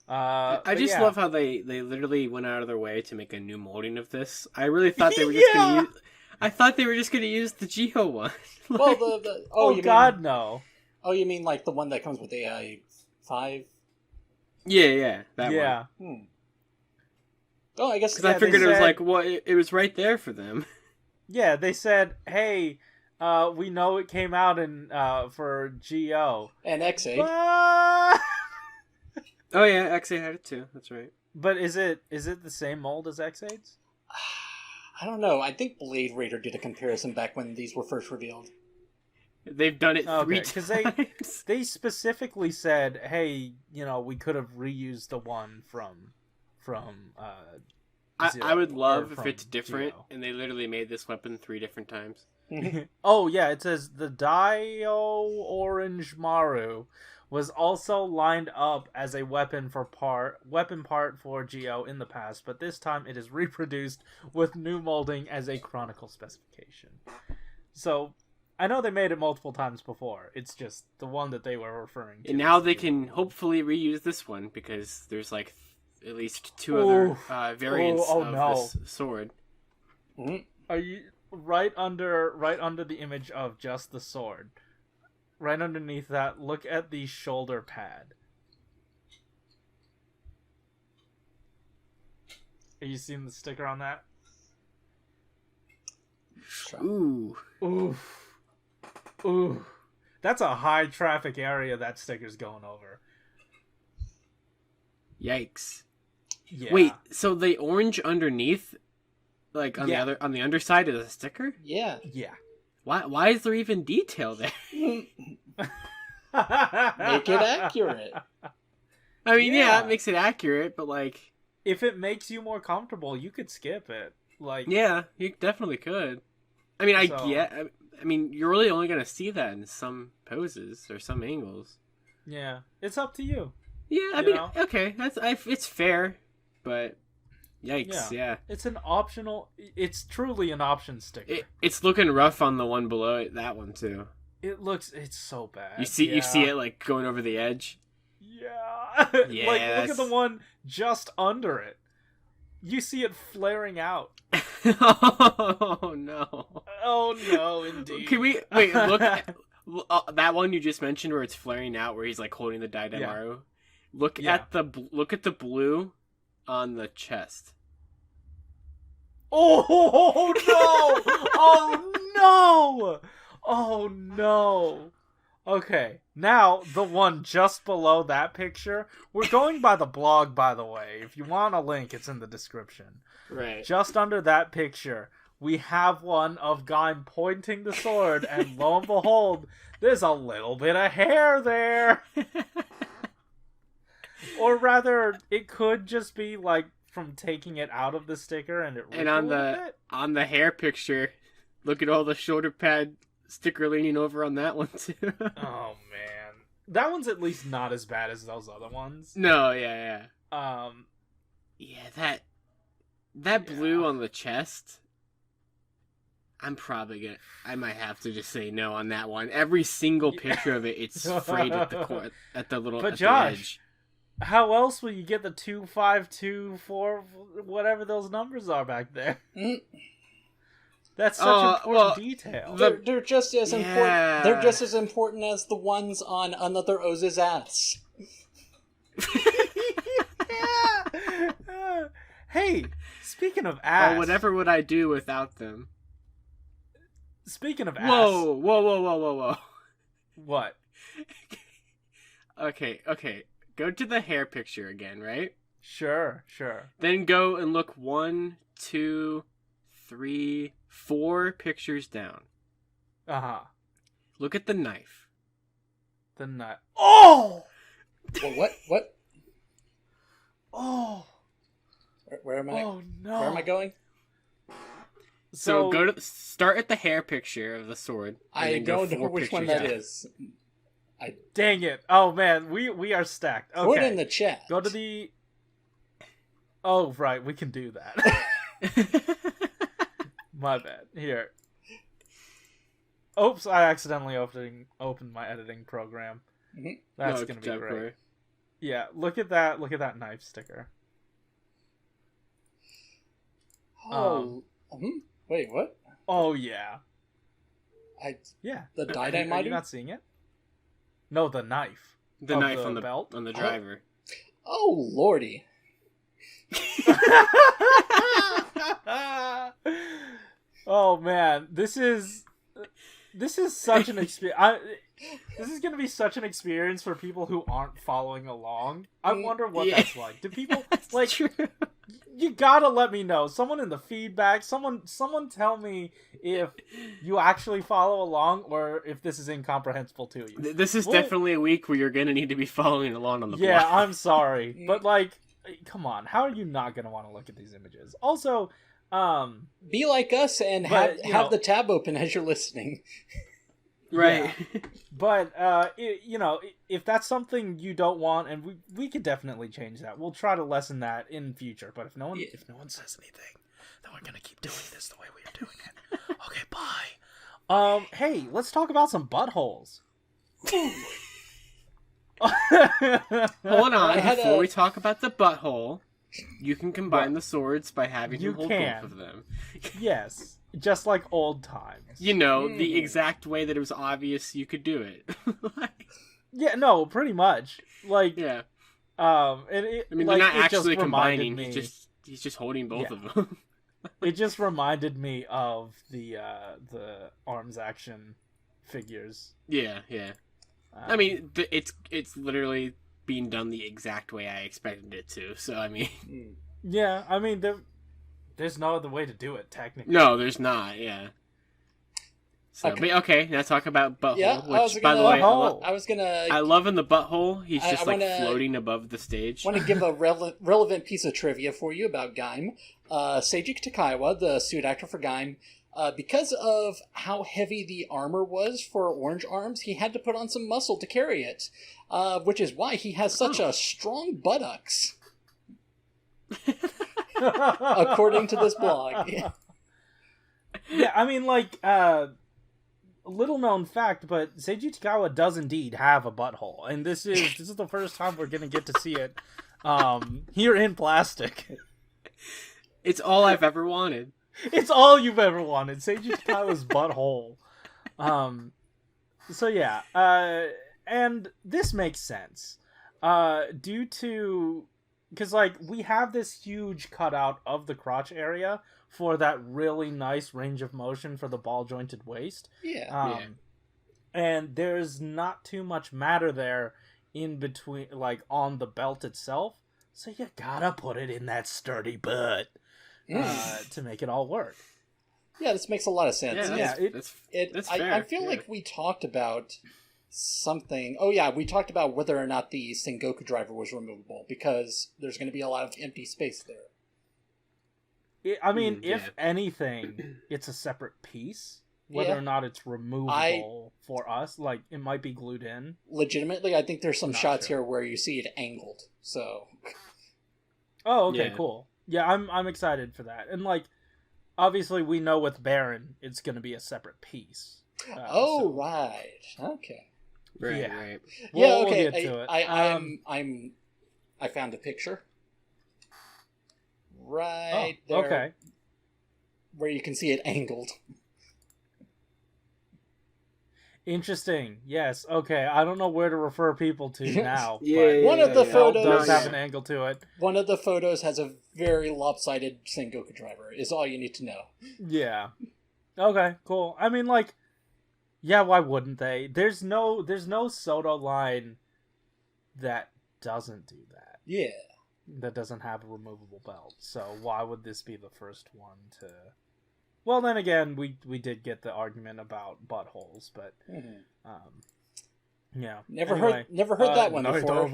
I just love how they literally went out of their way to make a new molding of this. I really thought they were just gonna use. I thought they were just gonna use the Jiho one. No. Oh, you mean like the one that comes with AI 5? Yeah, that one. Oh, I guess because I figured it was like, well, it was right there for them. Yeah, they said, hey, we know it came out in for GO and X8. But... Oh yeah, X8 had it too. That's right. But is it the same mold as X8's? I don't know. I think Blade Raider did a comparison back when these were first revealed. They've done it 3 times. Because they specifically said, hey, we could have reused the one from Zero, I would love if it's different, Geo. and they literally made this weapon 3 different times. Oh yeah, it says the Dio Orange Maru was also lined up as a weapon part for Geo in the past, but this time it is reproduced with new molding as a Chronicle specification. So I know they made it multiple times before. It's just the one that they were referring to. And now they can hopefully reuse this one because there's like at least 2 other variants of this sword. Are you right under the image of just the sword? Right underneath that, look at the shoulder pad. Are you seeing the sticker on that? Ooh. Oof. Ooh. That's a high traffic area that sticker's going over. Yikes. Yeah. Wait, so the orange underneath, like on the underside of the sticker? Yeah. Yeah. Why is there even detail there? Make it accurate. I mean, yeah, it makes it accurate, but like, if it makes you more comfortable, you could skip it. Like, yeah, you definitely could. I mean, I mean, you're really only gonna see that in some poses or some angles. Yeah, it's up to you. Yeah, I mean, okay, it's fair, but yikes, yeah. It's an optional. It's truly an option sticker. It's looking rough on the one below it. That one too. It's so bad. You see it like going over the edge. Yeah. Yeah. Like, look at the one just under it. You see it flaring out. Oh no. Oh no, indeed. Can we wait? Look at that one you just mentioned where it's flaring out, where he's like holding the Daidamaru. Look at the blue on the chest. Oh no! Oh no! Oh no! Okay, now the one just below that picture. We're going by the blog, by the way. If you want a link, it's in the description. Right. Just under that picture, we have one of Gaim pointing the sword, and lo and behold, there's a little bit of hair there. Or rather, it could just be like from taking it out of the sticker and it. And on the hair picture, look at all the shoulder pad sticker leaning over on that one too. Oh man, that one's at least not as bad as those other ones. No, yeah. Yeah, that blue on the chest. I might have to just say no on that one. Every single picture of it's frayed at the Josh, edge. How else will you get the 2524 whatever those numbers are back there? That's such important detail. They're just as important. They're just as important as the ones on another Oz's ass. Hey, speaking of ass. Whatever would I do without them? Speaking of ass. Whoa. What? Okay. Go to the hair picture again, right? Sure. Then go and look 1, 2, 3, 4 pictures down. Uh-huh. Look at the knife. The knife. Oh! Well, what? Oh. Where am I? Oh, no. Where am I going? So start at the hair picture of the sword. I don't know which one that is. Dang it. Oh, man. We are stacked. Okay. Put it in the chat. Go to the... Oh, right. We can do that. My bad. Here. Oops, I accidentally opened my editing program. Mm-hmm. That's going to be great. Yeah, look at that knife sticker. Oh. Wait, what? Oh, yeah. The Daidai Are you not seeing it? No, the knife. The knife the on the belt? on the driver. Oh, lordy. Oh man, this is such an experience. This is going to be such an experience for people who aren't following along. I wonder what that's like. Do people like? True. You gotta let me know. Someone in the feedback. Someone tell me if you actually follow along or if this is incomprehensible to you. This is definitely a week where you're gonna need to be following along on the blog. Yeah, I'm sorry, but like, come on. How are you not gonna want to look at these images? Also, be like us and have the tab open as you're listening. Right. Yeah. But, if that's something you don't want, and we could definitely change that. We'll try to lessen that in future. But if no one says anything, then we're going to keep doing this the way we are doing it. Okay, bye. Hey, let's talk about some buttholes. Hold on. Before we talk about the butthole, you can combine the swords by having to hold both of them. Yes. Just like old times. The exact way that it was obvious you could do it. Yeah, no, pretty much. Like, yeah. They're not actually combining. He's just holding both of them. It just reminded me of the arms action figures. Yeah. It's literally being done the exact way I expected it to. So yeah, there's no other way to do it, technically. No, there's not, yeah. So, okay. But okay, now talk about Butthole, which, by the way, I love in the Butthole, he's just floating above the stage. I want to give a relevant piece of trivia for you about Gaim. Seiji Takaiwa, the suit actor for Gaim, because of how heavy the armor was for Orange Arms, he had to put on some muscle to carry it, which is why he has such a strong buttocks. According to this blog. Yeah, little known fact, but Seiji Takaiwa does indeed have a butthole, and this is the first time we're gonna get to see it here in plastic. It's all I've ever wanted. It's all you've ever wanted. Seiji Takaiwa's butthole. So yeah, and this makes sense due to. Because, we have this huge cutout of the crotch area for that really nice range of motion for the ball-jointed waist. Yeah. And there's not too much matter there in between, on the belt itself. So you gotta put it in that sturdy butt to make it all work. Yeah, this makes a lot of sense. That's fair. I feel like we talked about something. Oh yeah, we talked about whether or not the Sengoku driver was removable because there's going to be a lot of empty space there. If anything, it's a separate piece. Whether or not it's removable for us, it might be glued in. Legitimately, I think there's some shots here where you see it angled. So. Oh, okay, cool. Yeah, I'm excited for that, and obviously we know with Baron it's going to be a separate piece. Right. Okay. Right. We'll okay. Get to it. I found a picture. Right there. Okay. Where you can see it angled. Interesting. Yes. Okay. I don't know where to refer people to now. One of the photos does have an angle to it. One of the photos has a very lopsided Sengoku driver. Is all you need to know. Yeah. Okay. Cool. Yeah, why wouldn't they? There's no Soto line that doesn't do that. Yeah. That doesn't have a removable belt. So why would this be the first one to... Well, then again, we did get the argument about buttholes, but... Yeah. Never heard that one before.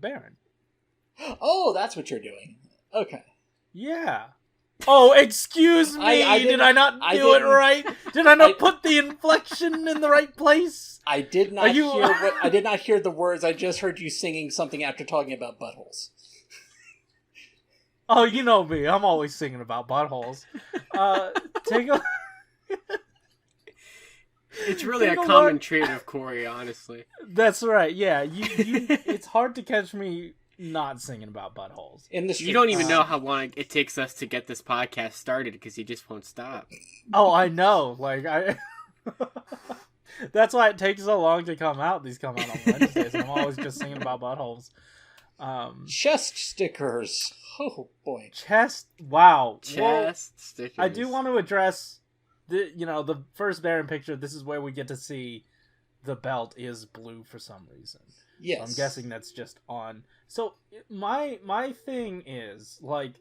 Baron. Oh, that's what you're doing. Okay. Yeah. Oh, excuse me. Did I not do it right? Did I not put the inflection in the right place? I did not I did not hear the words. I just heard you singing something after talking about buttholes. Oh, you know me. I'm always singing about buttholes. Take a... It's really a common trait of Corey, honestly. That's right. Yeah, you it's hard to catch me not singing about buttholes. In the street. You don't even know how long it takes us to get this podcast started because he just won't stop. Oh, I know. That's why it takes so long to come out. These come out on Wednesdays, and I'm always just singing about buttholes. Chest stickers. Oh boy. Chest. Wow. Chest stickers. I do want to address the first Baron picture. This is where we get to see the belt is blue for some reason. Yes. So I'm guessing that's just on. So my thing is like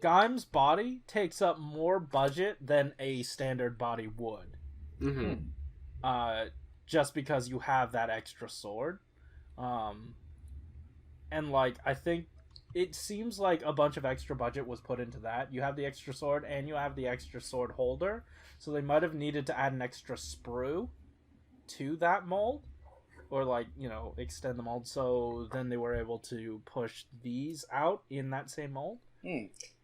Gaim's body takes up more budget than a standard body would. Mm-hmm. Just because you have that extra sword. And like I think it seems like a bunch of extra budget was put into that. You have the extra sword and you have the extra sword holder. So they might have needed to add an extra sprue to that mold. Or like, extend the mold. So then they were able to push these out in that same mold.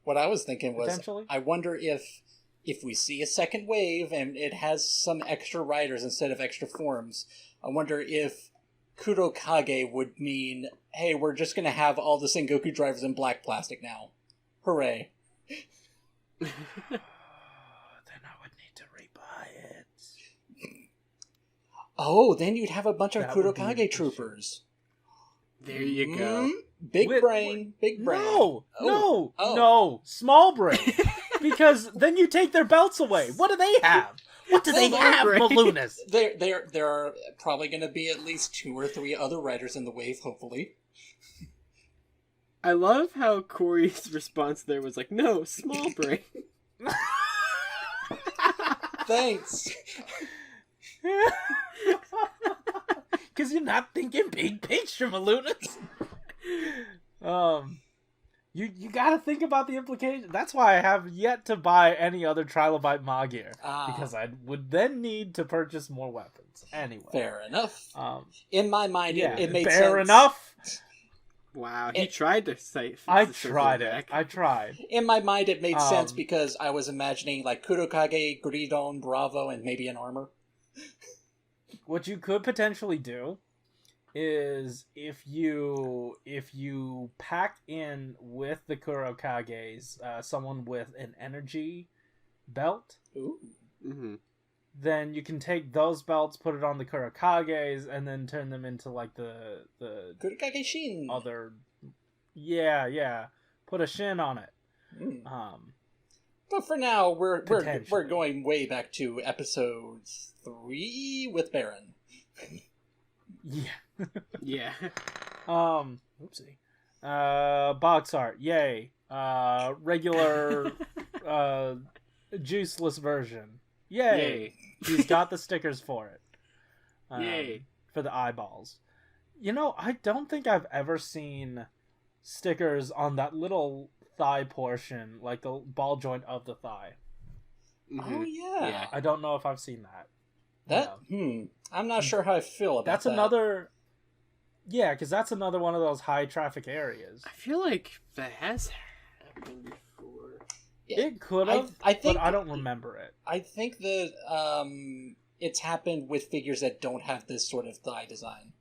What I was thinking was, I wonder if we see a second wave and it has some extra riders instead of extra forms, I wonder if Kurokage would mean, hey, we're just going to have all the Sengoku drivers in black plastic now. Hooray. Then I would need to rebuy it. Oh, then you'd have a bunch of That would Kurokage be troopers. There you go. Big brain. No, small brain. Because then you take their belts away. What do they have? What do they have, Malunis? There are probably going to be at least 2 or 3 other riders in the wave, hopefully. I love how Corey's response there was like, no, small brain. Thanks. Because you're not thinking big picture, Malunis. You gotta think about the implications. That's why I have yet to buy any other Trilobite Magir. Because I would then need to purchase more weapons. Anyway. Fair enough. In my mind, it made sense. Fair enough? Wow, he tried to say... I tried. In my mind, it made sense because I was imagining like Kurokage, Gridon, Bravo, and maybe an armor. What you could potentially do is if you pack in with the Kurokages someone with an energy belt, then you can take those belts, put it on the Kurokages, and then turn them into like the Kurokage Shin. Other, yeah, put a shin on it. But for now, we're going way back to episode 3 with Baron. Yeah. Yeah. Oopsie. Box art, yay. Regular juiceless version. Yay. He's got the stickers for it. Yay. For the eyeballs. I don't think I've ever seen stickers on that little thigh portion, like the ball joint of the thigh. Oh yeah. I don't know if I've seen that. I'm not sure how I feel about that's that. Another... Yeah, because that's another one of those high traffic areas. I feel like that has happened before. It could have, but I don't remember it. I think that it's happened with figures that don't have this sort of thigh design.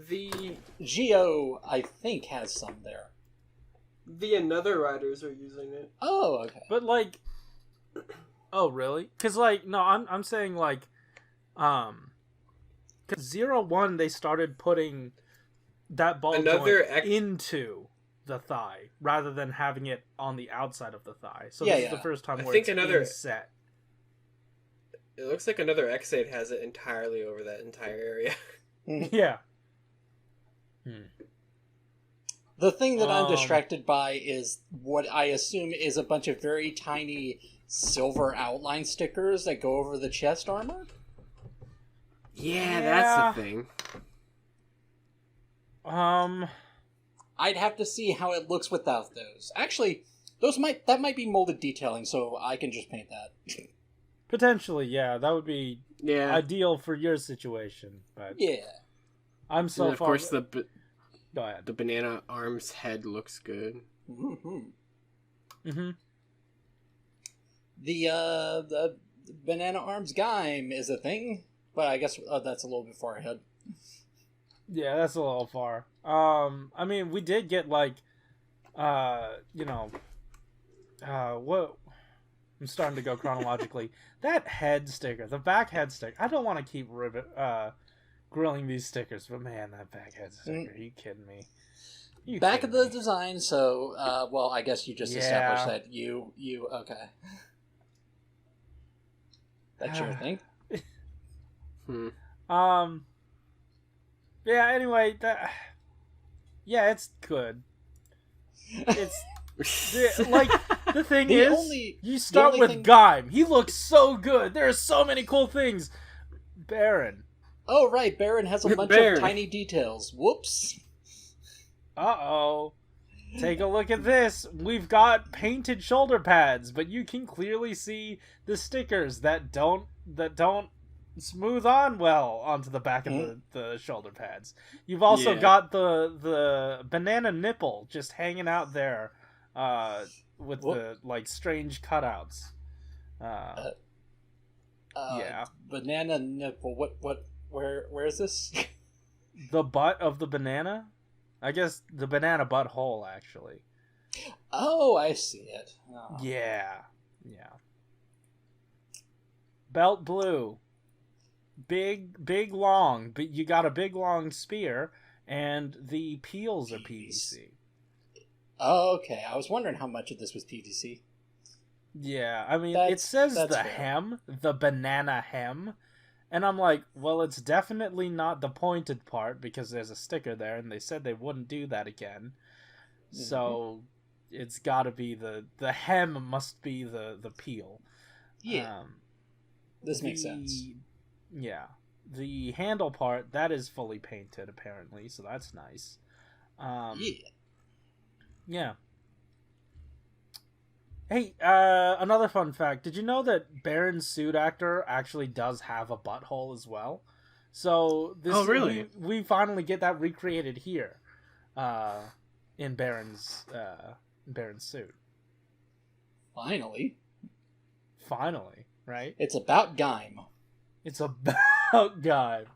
The Geo, I think, has some there. The Another Riders are using it. Oh, okay. But like... Oh, really? Because, like, no, I'm saying, like, because 0-1, they started putting that ball joint into the thigh, rather than having it on the outside of the thigh. So this is the first time where it's inset. It looks like Another X8 has it entirely over that entire area. Yeah. The thing that I'm distracted by is what I assume is a bunch of very tiny silver outline stickers that go over the chest armor. Yeah, that's the thing. I'd have to see how it looks without those. Actually, that might be molded detailing, so I can just paint that. Potentially, yeah, that would be ideal for your situation. But yeah, I'm so of far. Of course, Go ahead. The banana arm's head looks good. The banana arms Gaim is a thing, but I guess that's a little bit far ahead. Yeah, that's a little far. I mean, we did get like, what I'm starting to go chronologically. That head sticker, the back head sticker. I don't want to keep grilling these stickers, but man, that back head sticker. Are you kidding me? Back of the design. So, well, I guess you just established that you okay. That's your thing. Yeah. Anyway, it's good. It's like the thing is, you start with Gaim. He looks so good. There are so many cool things. Baron. Oh right, Baron has a bunch of tiny details. Whoops. Uh-oh. Take a look at this. We've got painted shoulder pads, but you can clearly see the stickers that don't smooth on well onto the back of the shoulder pads. You've also got the banana nipple just hanging out there with the like strange cutouts. Banana nipple. Where is this? The butt of the banana? I guess the banana butthole, actually. Oh, I see it. Oh. Yeah. Belt blue. Big, long. But you got a big, long spear, and the peels are PVC. Oh, okay. I was wondering how much of this was PVC. Yeah, I mean, it says the hem, the banana hem. And I'm like, well, it's definitely not the pointed part because there's a sticker there, and they said they wouldn't do that again. Mm-hmm. So it's got to be the hem must be the peel. Yeah, this makes sense. Yeah, the handle part that is fully painted apparently, so that's nice. Yeah. Hey, another fun fact. Did you know that Baron's suit actor actually does have a butthole as well? So this really? We finally get that recreated here, in Baron's suit. Finally, right? It's about Gaim. It's about Gaim.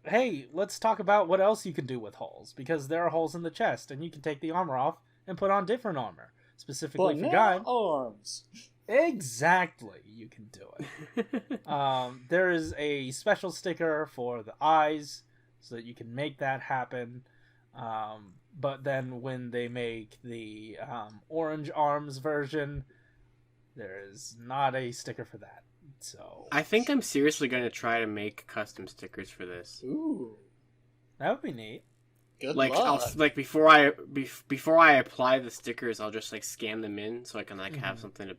Hey, let's talk about what else you can do with holes, because there are holes in the chest, and you can take the armor off and put on different armor. Specifically for Gaim. Arms. Exactly, you can do it. There is a special sticker for the eyes, so that you can make that happen. But then when they make the orange arms version, there is not a sticker for that. So I think I'm seriously going to try to make custom stickers for this. Ooh, that would be neat. Good luck. I'll before I apply the stickers, I'll just like scan them in so I can like have something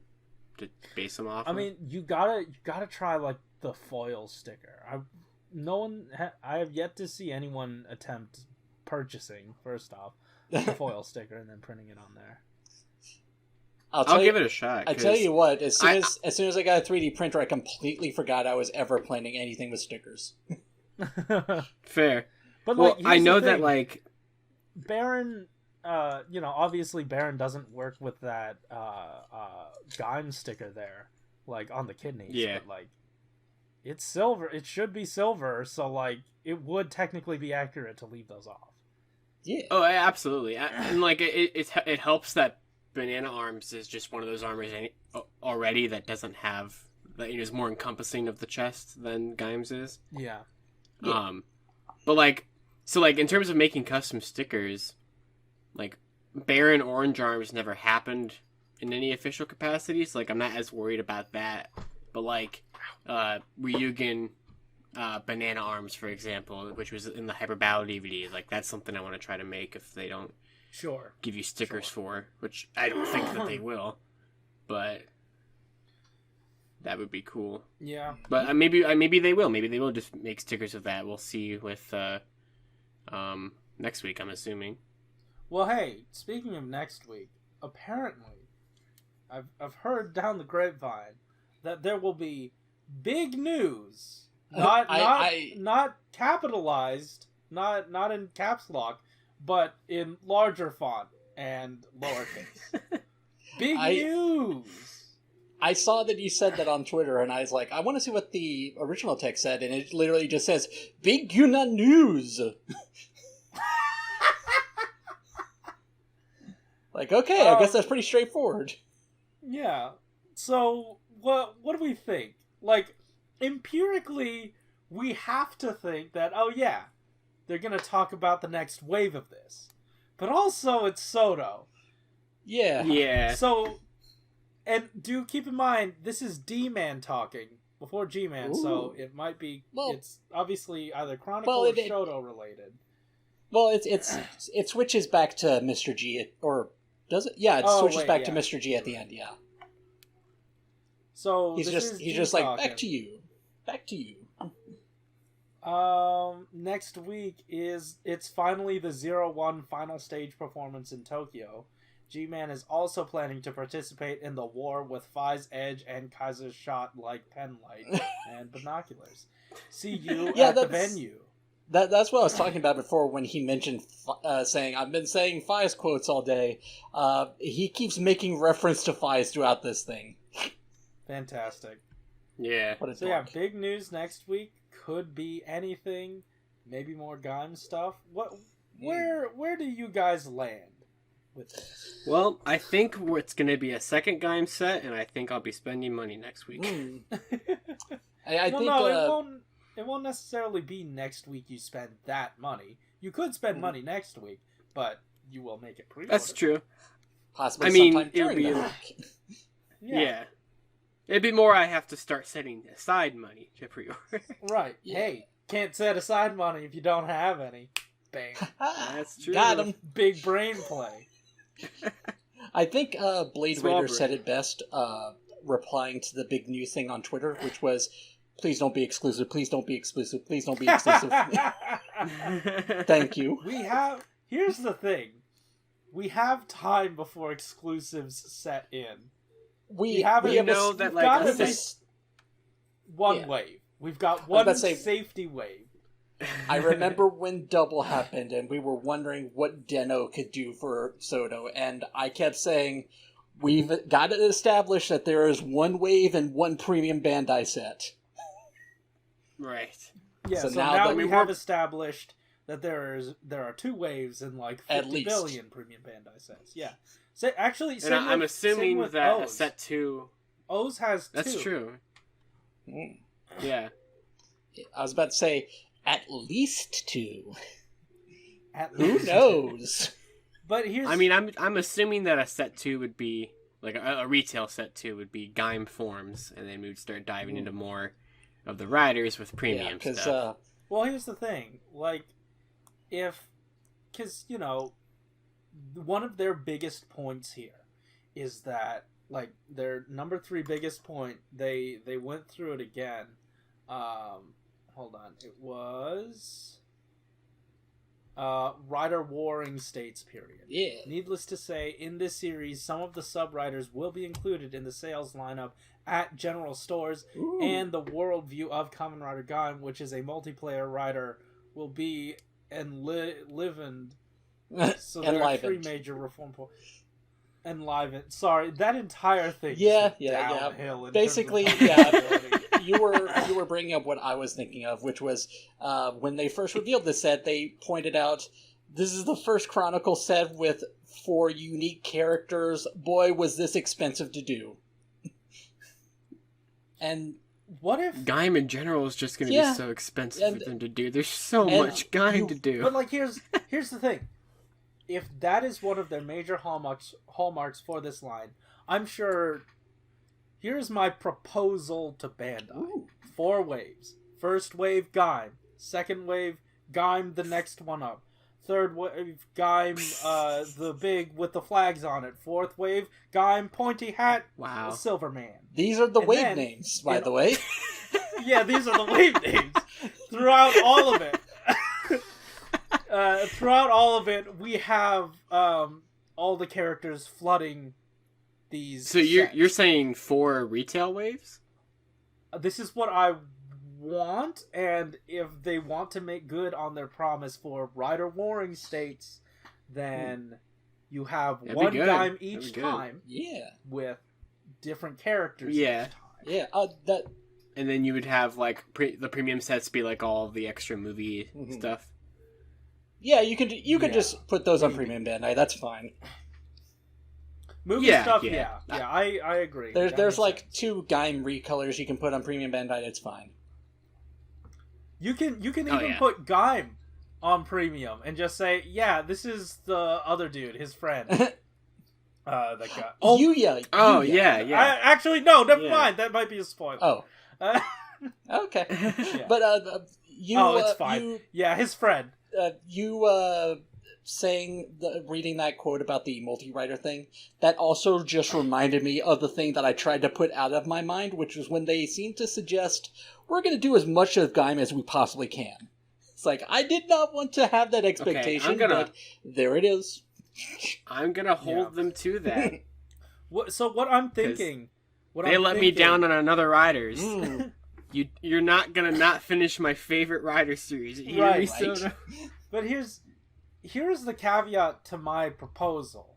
to base them off. I mean, you gotta try like the foil sticker. I have yet to see anyone attempt purchasing first off the foil sticker and then printing it on there. I'll give it a shot. I tell you what, as soon as I got a 3D printer, I completely forgot I was ever planning anything with stickers. Fair. But well, I know that like Baron, obviously Baron doesn't work with that Gaim sticker there, like on the kidneys. Yeah. But like, it's silver. It should be silver, so like it would technically be accurate to leave those off. Yeah. Oh, absolutely. And like it helps that Banana Arms is just one of those armors already that doesn't have that is more encompassing of the chest than Gaim's is. Yeah. But like. So, like, in terms of making custom stickers, like, Baron Orange Arms never happened in any official capacities. Like, I'm not as worried about that. But, like, Ryugen Banana Arms, for example, which was in the Hyper Battle DVD, like, that's something I want to try to make if they don't give you stickers for, which I don't think that they will. But that would be cool. Yeah. But maybe they will. Maybe they will just make stickers of that. We'll see with... next week, I'm assuming. Well, hey, speaking of next week, apparently, I've heard down the grapevine that there will be big news, not capitalized, not in caps lock, but in larger font and lowercase. Big news. I saw that you said that on Twitter, and I was like, I want to see what the original text said, and it literally just says, "Big Yuna news." Like, okay, I guess that's pretty straightforward. Yeah. So, what do we think? Like, empirically, we have to think that, oh yeah, they're gonna talk about the next wave of this. But also, it's Soto. Yeah. Yeah. So, and do keep in mind, this is D-Man talking before G-Man, so it might be, it's obviously either Chronicle or Shoto related. Well, it switches back to Mr. G, or does it? Yeah, it switches back to Mr. G at the end, yeah. So, he's just like, back to you. Back to you. Next week it's finally the 0-1 final stage performance in Tokyo. G-Man is also planning to participate in the war with Fai's Edge and Kaiser's shot like pen light and binoculars. See you at the venue. That's what I was talking about before when he mentioned saying, I've been saying Fai's quotes all day. He keeps making reference to Fai's throughout this thing. Fantastic. Yeah. So yeah, big news next week. Could be anything. Maybe more Gaim stuff. Where do you guys land with this? Well, I think it's going to be a second Gaim set, and I think I'll be spending money next week. I think it won't necessarily be next week you spend that money. You could spend money next week, but you will make it pre-order. That's true. Possibly sometime during the week. Yeah. It'd be more I have to start setting aside money to pre-order. Right. Yeah. Hey, can't set aside money if you don't have any. Bang. That's true. Got him. Big brain play. I think Blade Raider said it best, replying to the big news thing on Twitter, which was, please don't be exclusive, please don't be exclusive, please don't be exclusive. Thank you. Here's the thing. We have time before exclusives set in. We have at least one wave. We've got one safety wave. I remember when Double happened and we were wondering what Deno could do for Soto, and I kept saying, we've got to establish that there is one wave and one premium Bandai set. Right. Yeah, so now we have established that there are two waves and like 50 billion premium Bandai sets. Yeah. So actually, I'm assuming that a set 2... O's has 2. That's true. Yeah. I was about to say, at least 2. Who knows? But here's... I mean, I'm assuming that a set 2 would be, like a retail set 2 would be Gaim forms, and then we would start diving into more of the riders with premium stuff. Well, here's the thing. Like, because, you know, one of their biggest points here is that, like, their number 3 biggest point, they went through it again. Hold on. It was Rider Warring States period. Yeah. Needless to say, in this series, some of the sub-riders will be included in the sales lineup at general stores, and the worldview of Kamen Rider Gaim, which is a multiplayer rider, will be enlivened. So there are 3 major reform points. Enlivened. Sorry, that entire thing. Yeah. Basically, you were bringing up what I was thinking of, which was when they first revealed this set, they pointed out this is the first Chronicle set with 4 unique characters. Boy, was this expensive to do. And what if Gaim in general is just going to be so expensive for them to do? There's so much Gaim to do. But like, here's the thing. If that is one of their major hallmarks for this line, I'm sure. Here's my proposal to Bandai: 4 waves. First wave, Gaim. Second wave, Gaim the next one up. Third wave, Gaim the big with the flags on it. Fourth wave, Gaim pointy hat. Wow. Silverman. These are the wave names, by the way. Yeah, these are the wave names throughout all of it. Throughout all of it, we have all the characters flooding these. So you're saying 4 retail waves? This is what I want, and if they want to make good on their promise for Rider Warring States, then you have one Gaim each time. Yeah. With different characters. Yeah. Each time. Yeah. And then you would have like the premium sets be like all the extra movie stuff. Yeah, you could just put those on Premium Bandai. That's fine. Movie Yeah, stuff, yeah. I agree. There's That there's makes like sense. 2 Gaim recolors you can put on Premium Bandai. It's fine. You can Oh, even yeah. put Gaim on premium and just say, yeah, this is the other dude, his friend. That guy. Yuya. Oh, Yuya. yeah. Actually, no, never Yeah. mind. That might be a spoiler. Oh, Uh, okay. yeah. But you. Oh, it's fine. You, Yeah, his friend. reading that quote about the multi-writer thing, that also just reminded me of the thing that I tried to put out of my mind, which was when they seemed to suggest we're going to do as much of Gaim as we possibly can. It's like, I did not want to have that expectation, but there it is. I'm gonna hold them to that. What I'm thinking... They let me down on another Riders. Mm. You're not gonna not finish my favorite Rider series. You hear me, Right. Soto? But here's the caveat to my proposal.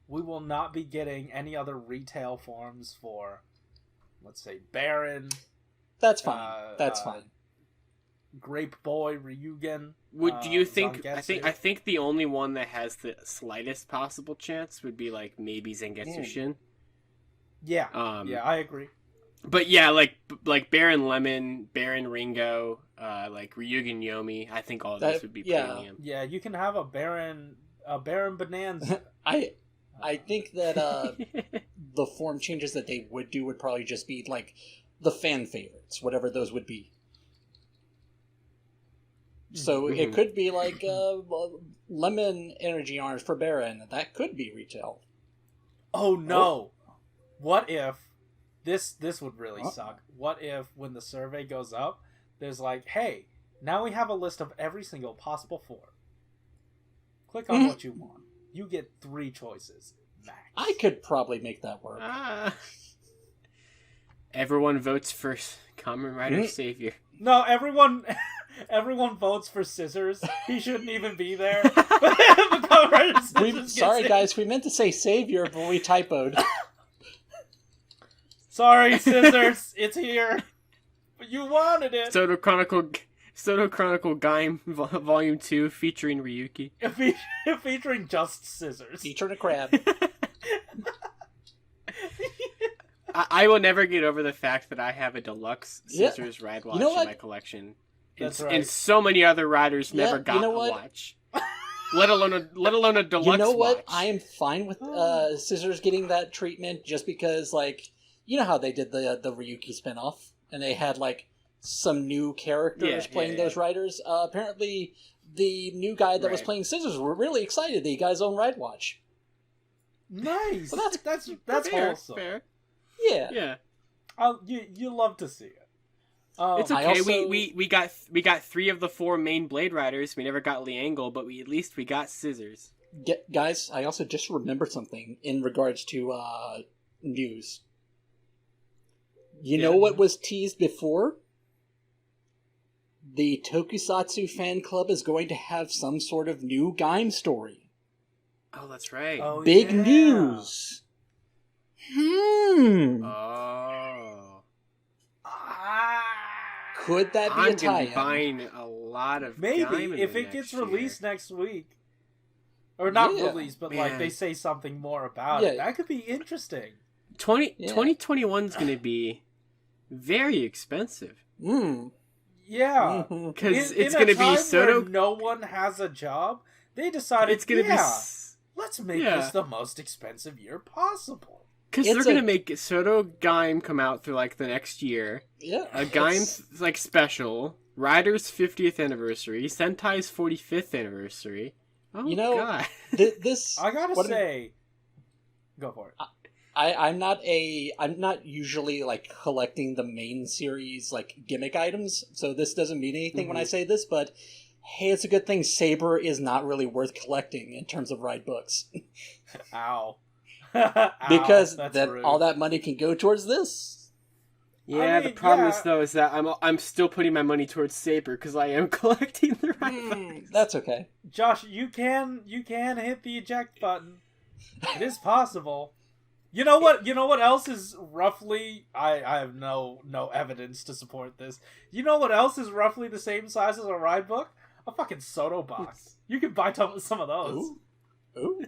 We will not be getting any other retail forms for, let's say, Baron, That's fine. That's fine. Grape Boy, Ryugen. Do you think? Zangetsu. I think the only one that has the slightest possible chance would be like maybe Zangetsu Shin. Yeah, Yeah, I agree. But yeah, like Baron Lemon, Baron Ringo, like Ryugen Yomi. I think all of those would be premium. Yeah, you can have a Baron Bonanza. I think that the form changes that they would do would probably just be like the fan favorites, whatever those would be. So it could be like Lemon Energy Arms for Baron. That could be retail. Oh no! What if this would really suck? What if when the survey goes up, there's like, hey, now we have a list of every single possible form. Click on what you want. You get 3 choices max. I could probably make that work. Everyone votes for Kamen Rider Savior. No, everyone votes for Scissors. He shouldn't even be there. Sorry, guys, we meant to say Savior, but we typoed. Sorry, Scissors, it's here. But you wanted it. Soto Chronicle Gaim Volume 2 featuring Ryuki. Featuring just Scissors. Featuring a crab. I will never get over the fact that I have a deluxe Scissors ride watch in my collection. That's right. And so many other riders never got a watch. Let alone a deluxe watch. You know what? I am fine with Scissors getting that treatment just because, like, you know how they did the Ryuki spinoff? And they had, like, some new characters playing those riders? Apparently, the new guy that was playing Scissors were really excited that he got his own ride watch. Nice. So that's fair, wholesome. fair. Yeah. Yeah. You love to see it. It's okay. Also... We got 3 of the 4 main Blade Riders. We never got Liangle, but at least we got Scissors. Guys, I also just remembered something in regards to news. You know what was teased before? The Tokusatsu fan club is going to have some sort of new Gaim story. Oh, that's right. Oh, Big yeah. news. Oh. Could that be I'm a tie-in? gonna be buying a lot of Maybe Gaim in if the it gets next released year. next week, or not Yeah. released, but like Man. they say something more about Yeah. it. That could be interesting. 2021 is gonna be very expensive Yeah, because in it's a gonna time be Soto. where no one has a job. They decided It's gonna let's make this the most expensive year possible. because they're gonna make Soto Gaim come out through like the next year. Yeah. A Gaim like special, Rider's 50th anniversary, Sentai's 45th anniversary. Oh, You know, God. This... I gotta say, go for it. I'm not usually like collecting the main series like gimmick items, so this doesn't mean anything when I say this, but hey, it's a good thing Saber is not really worth collecting in terms of ride books. Ow. Because that's that rude. all that money can go towards this. Yeah, I the mean, problem is though is that I'm still putting my money towards Saber because I am collecting the Ride. That's okay. Josh, you can hit the eject button. It is possible. You know what else is roughly I have no evidence to support this. You know what else is roughly the same size as a ride book? A fucking Soto box. You could buy some of those. Ooh.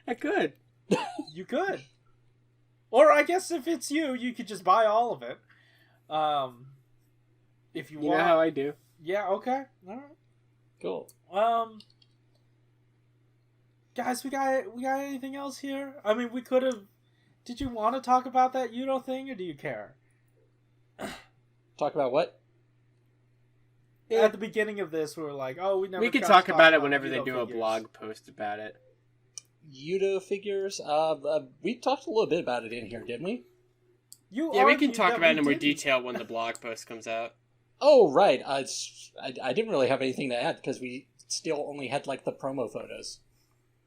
I could. You could. Or I guess if it's you could just buy all of it. If you want. You know how I do. Yeah, okay. All right. Cool. Guys, we got anything else here? I mean, we could have... Did you want to talk about that Yudo thing, or do you care? Talk about what? At the beginning of this, we were like, oh, we never... We could got talk to about it whenever they Yudo do a figures. blog post about it. Yudo figures? We talked a little bit about it in here, didn't we? You Yeah, we can argued talk that about it we in more didn't. detail when the blog post comes out. Oh, right. I didn't really have anything to add because we still only had like the promo photos.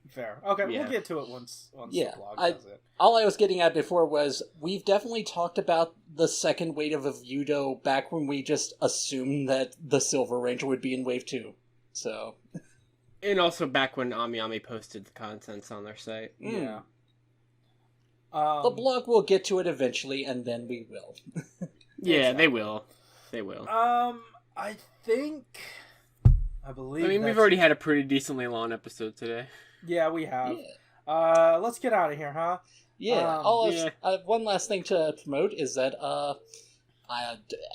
Fair. Okay, Yeah. we'll get to it once Yeah, the blog I- does it. All I was getting at before was we've definitely talked about the second wave of Yudo back when we just assumed that the Silver Ranger would be in Wave 2. So, And also back when Ami posted the contents on their site. Yeah. the blog will get to it eventually, and then we will. Yeah, they will. They will. I think... I believe I mean, we've that's- already had a pretty decently long episode today. Yeah, we have. Yeah. Let's get out of here, huh? Yeah. Yeah. One last thing to promote is that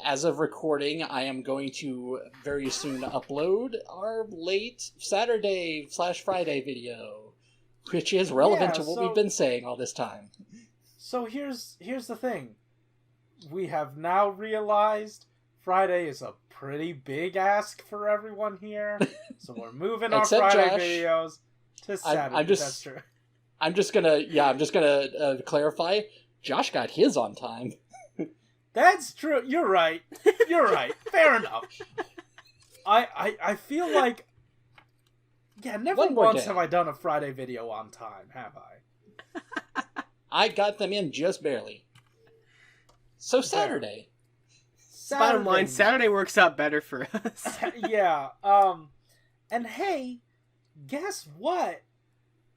as of recording, I am going to very soon upload our late Saturday/Friday video, which is relevant to what we've been saying all this time. So here's the thing. We have now realized Friday is a pretty big ask for everyone here. So we're moving our Except Friday Josh. videos to Saturday. That's true. I'm just gonna clarify. Josh got his on time. That's true. You're right. You're right. Fair enough. I feel like... Yeah, never One more once day. have I done a Friday video on time, have I? I got them in just barely. So Saturday. Bottom line, Saturday. Saturday works out better for us. Yeah. And hey, guess what?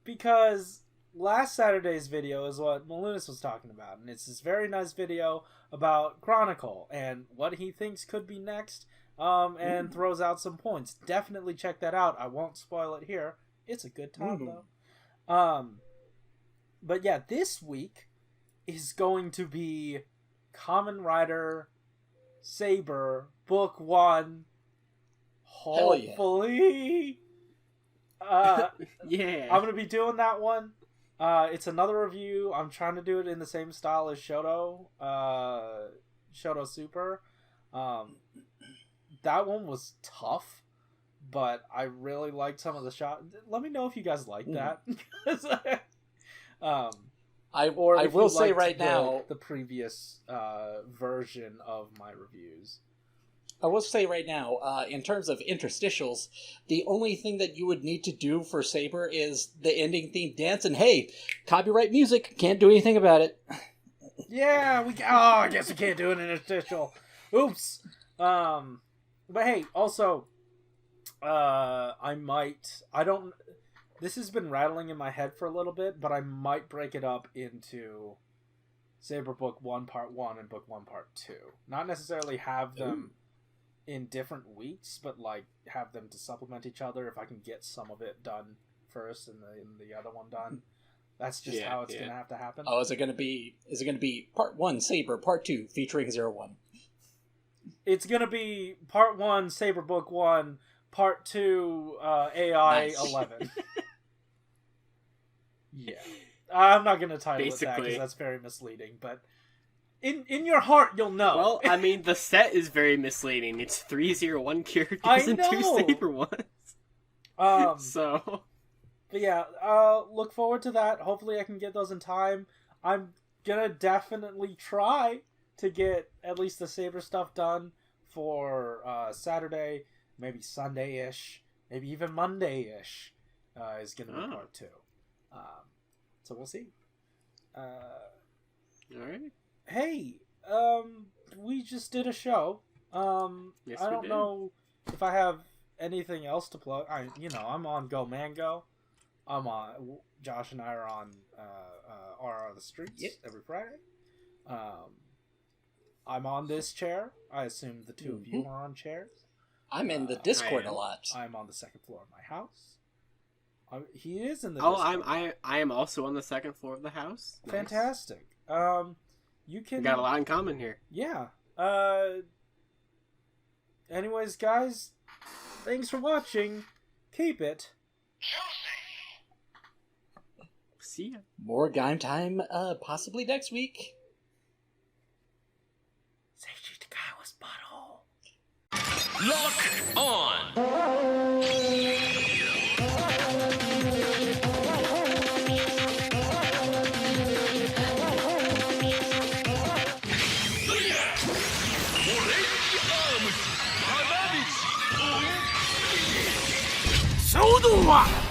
Because last Saturday's video is what Malunis was talking about, and it's this very nice video about Chronicle and what he thinks could be next, and throws out some points. Definitely check that out. I won't spoil it here. It's a good time, though. But yeah, this week is going to be Kamen Rider Saber Book 1. Hell yeah. Hopefully. Yeah. I'm going to be doing that one. It's another review. I'm trying to do it in the same style as Shodo. Shodo Super. That one was tough, but I really liked some of the shots. Let me know if you guys like that. I Or if will you say liked right now, the previous version of my reviews. I will say right now, in terms of interstitials, the only thing that you would need to do for Saber is the ending theme dance, and hey, copyright music, can't do anything about it. Yeah, I guess we can't do an interstitial. Oops. But hey, also, this has been rattling in my head for a little bit, but I might break it up into Saber Book 1 Part 1 and Book 1 Part 2. Not necessarily have them in different weeks, but like have them to supplement each other if I can get some of it done first and the other one done. That's just how it's going to have to happen. Oh, is it going to be Part 1 Saber, Part 2 featuring 01? It's going to be Part 1 Saber Book 1, Part 2 AI Nice. 11. Yeah. I'm not going to title it that Basically. because that's very misleading, but in your heart you'll know. Well, I mean, the set is very misleading. It's 301 characters I and 2 know! Saber ones. So... But yeah, look forward to that. Hopefully I can get those in time. I'm gonna definitely try to get at least the Saber stuff done for Saturday, maybe Sunday-ish, maybe even Monday-ish is gonna be Part 2. So we'll see. Alright. Hey, we just did a show. Yes, I we don't did. know if I have anything else to plug. I'm on Go Mango. Josh and I are on RRR the Streets every Friday. I'm on this chair. I assume the two of you are on chairs. I'm in the Discord I a am. lot. I'm on the second floor of my house. He is in the. Oh, Discord. I am also on the second floor of the house. Nice. Fantastic. You can. We got a lot in common here. Yeah. Anyways, guys, thanks for watching. Keep it. See ya. More Gaim time, possibly next week. Seiji Takaiwa's butthole. Lock on. Shodo-x!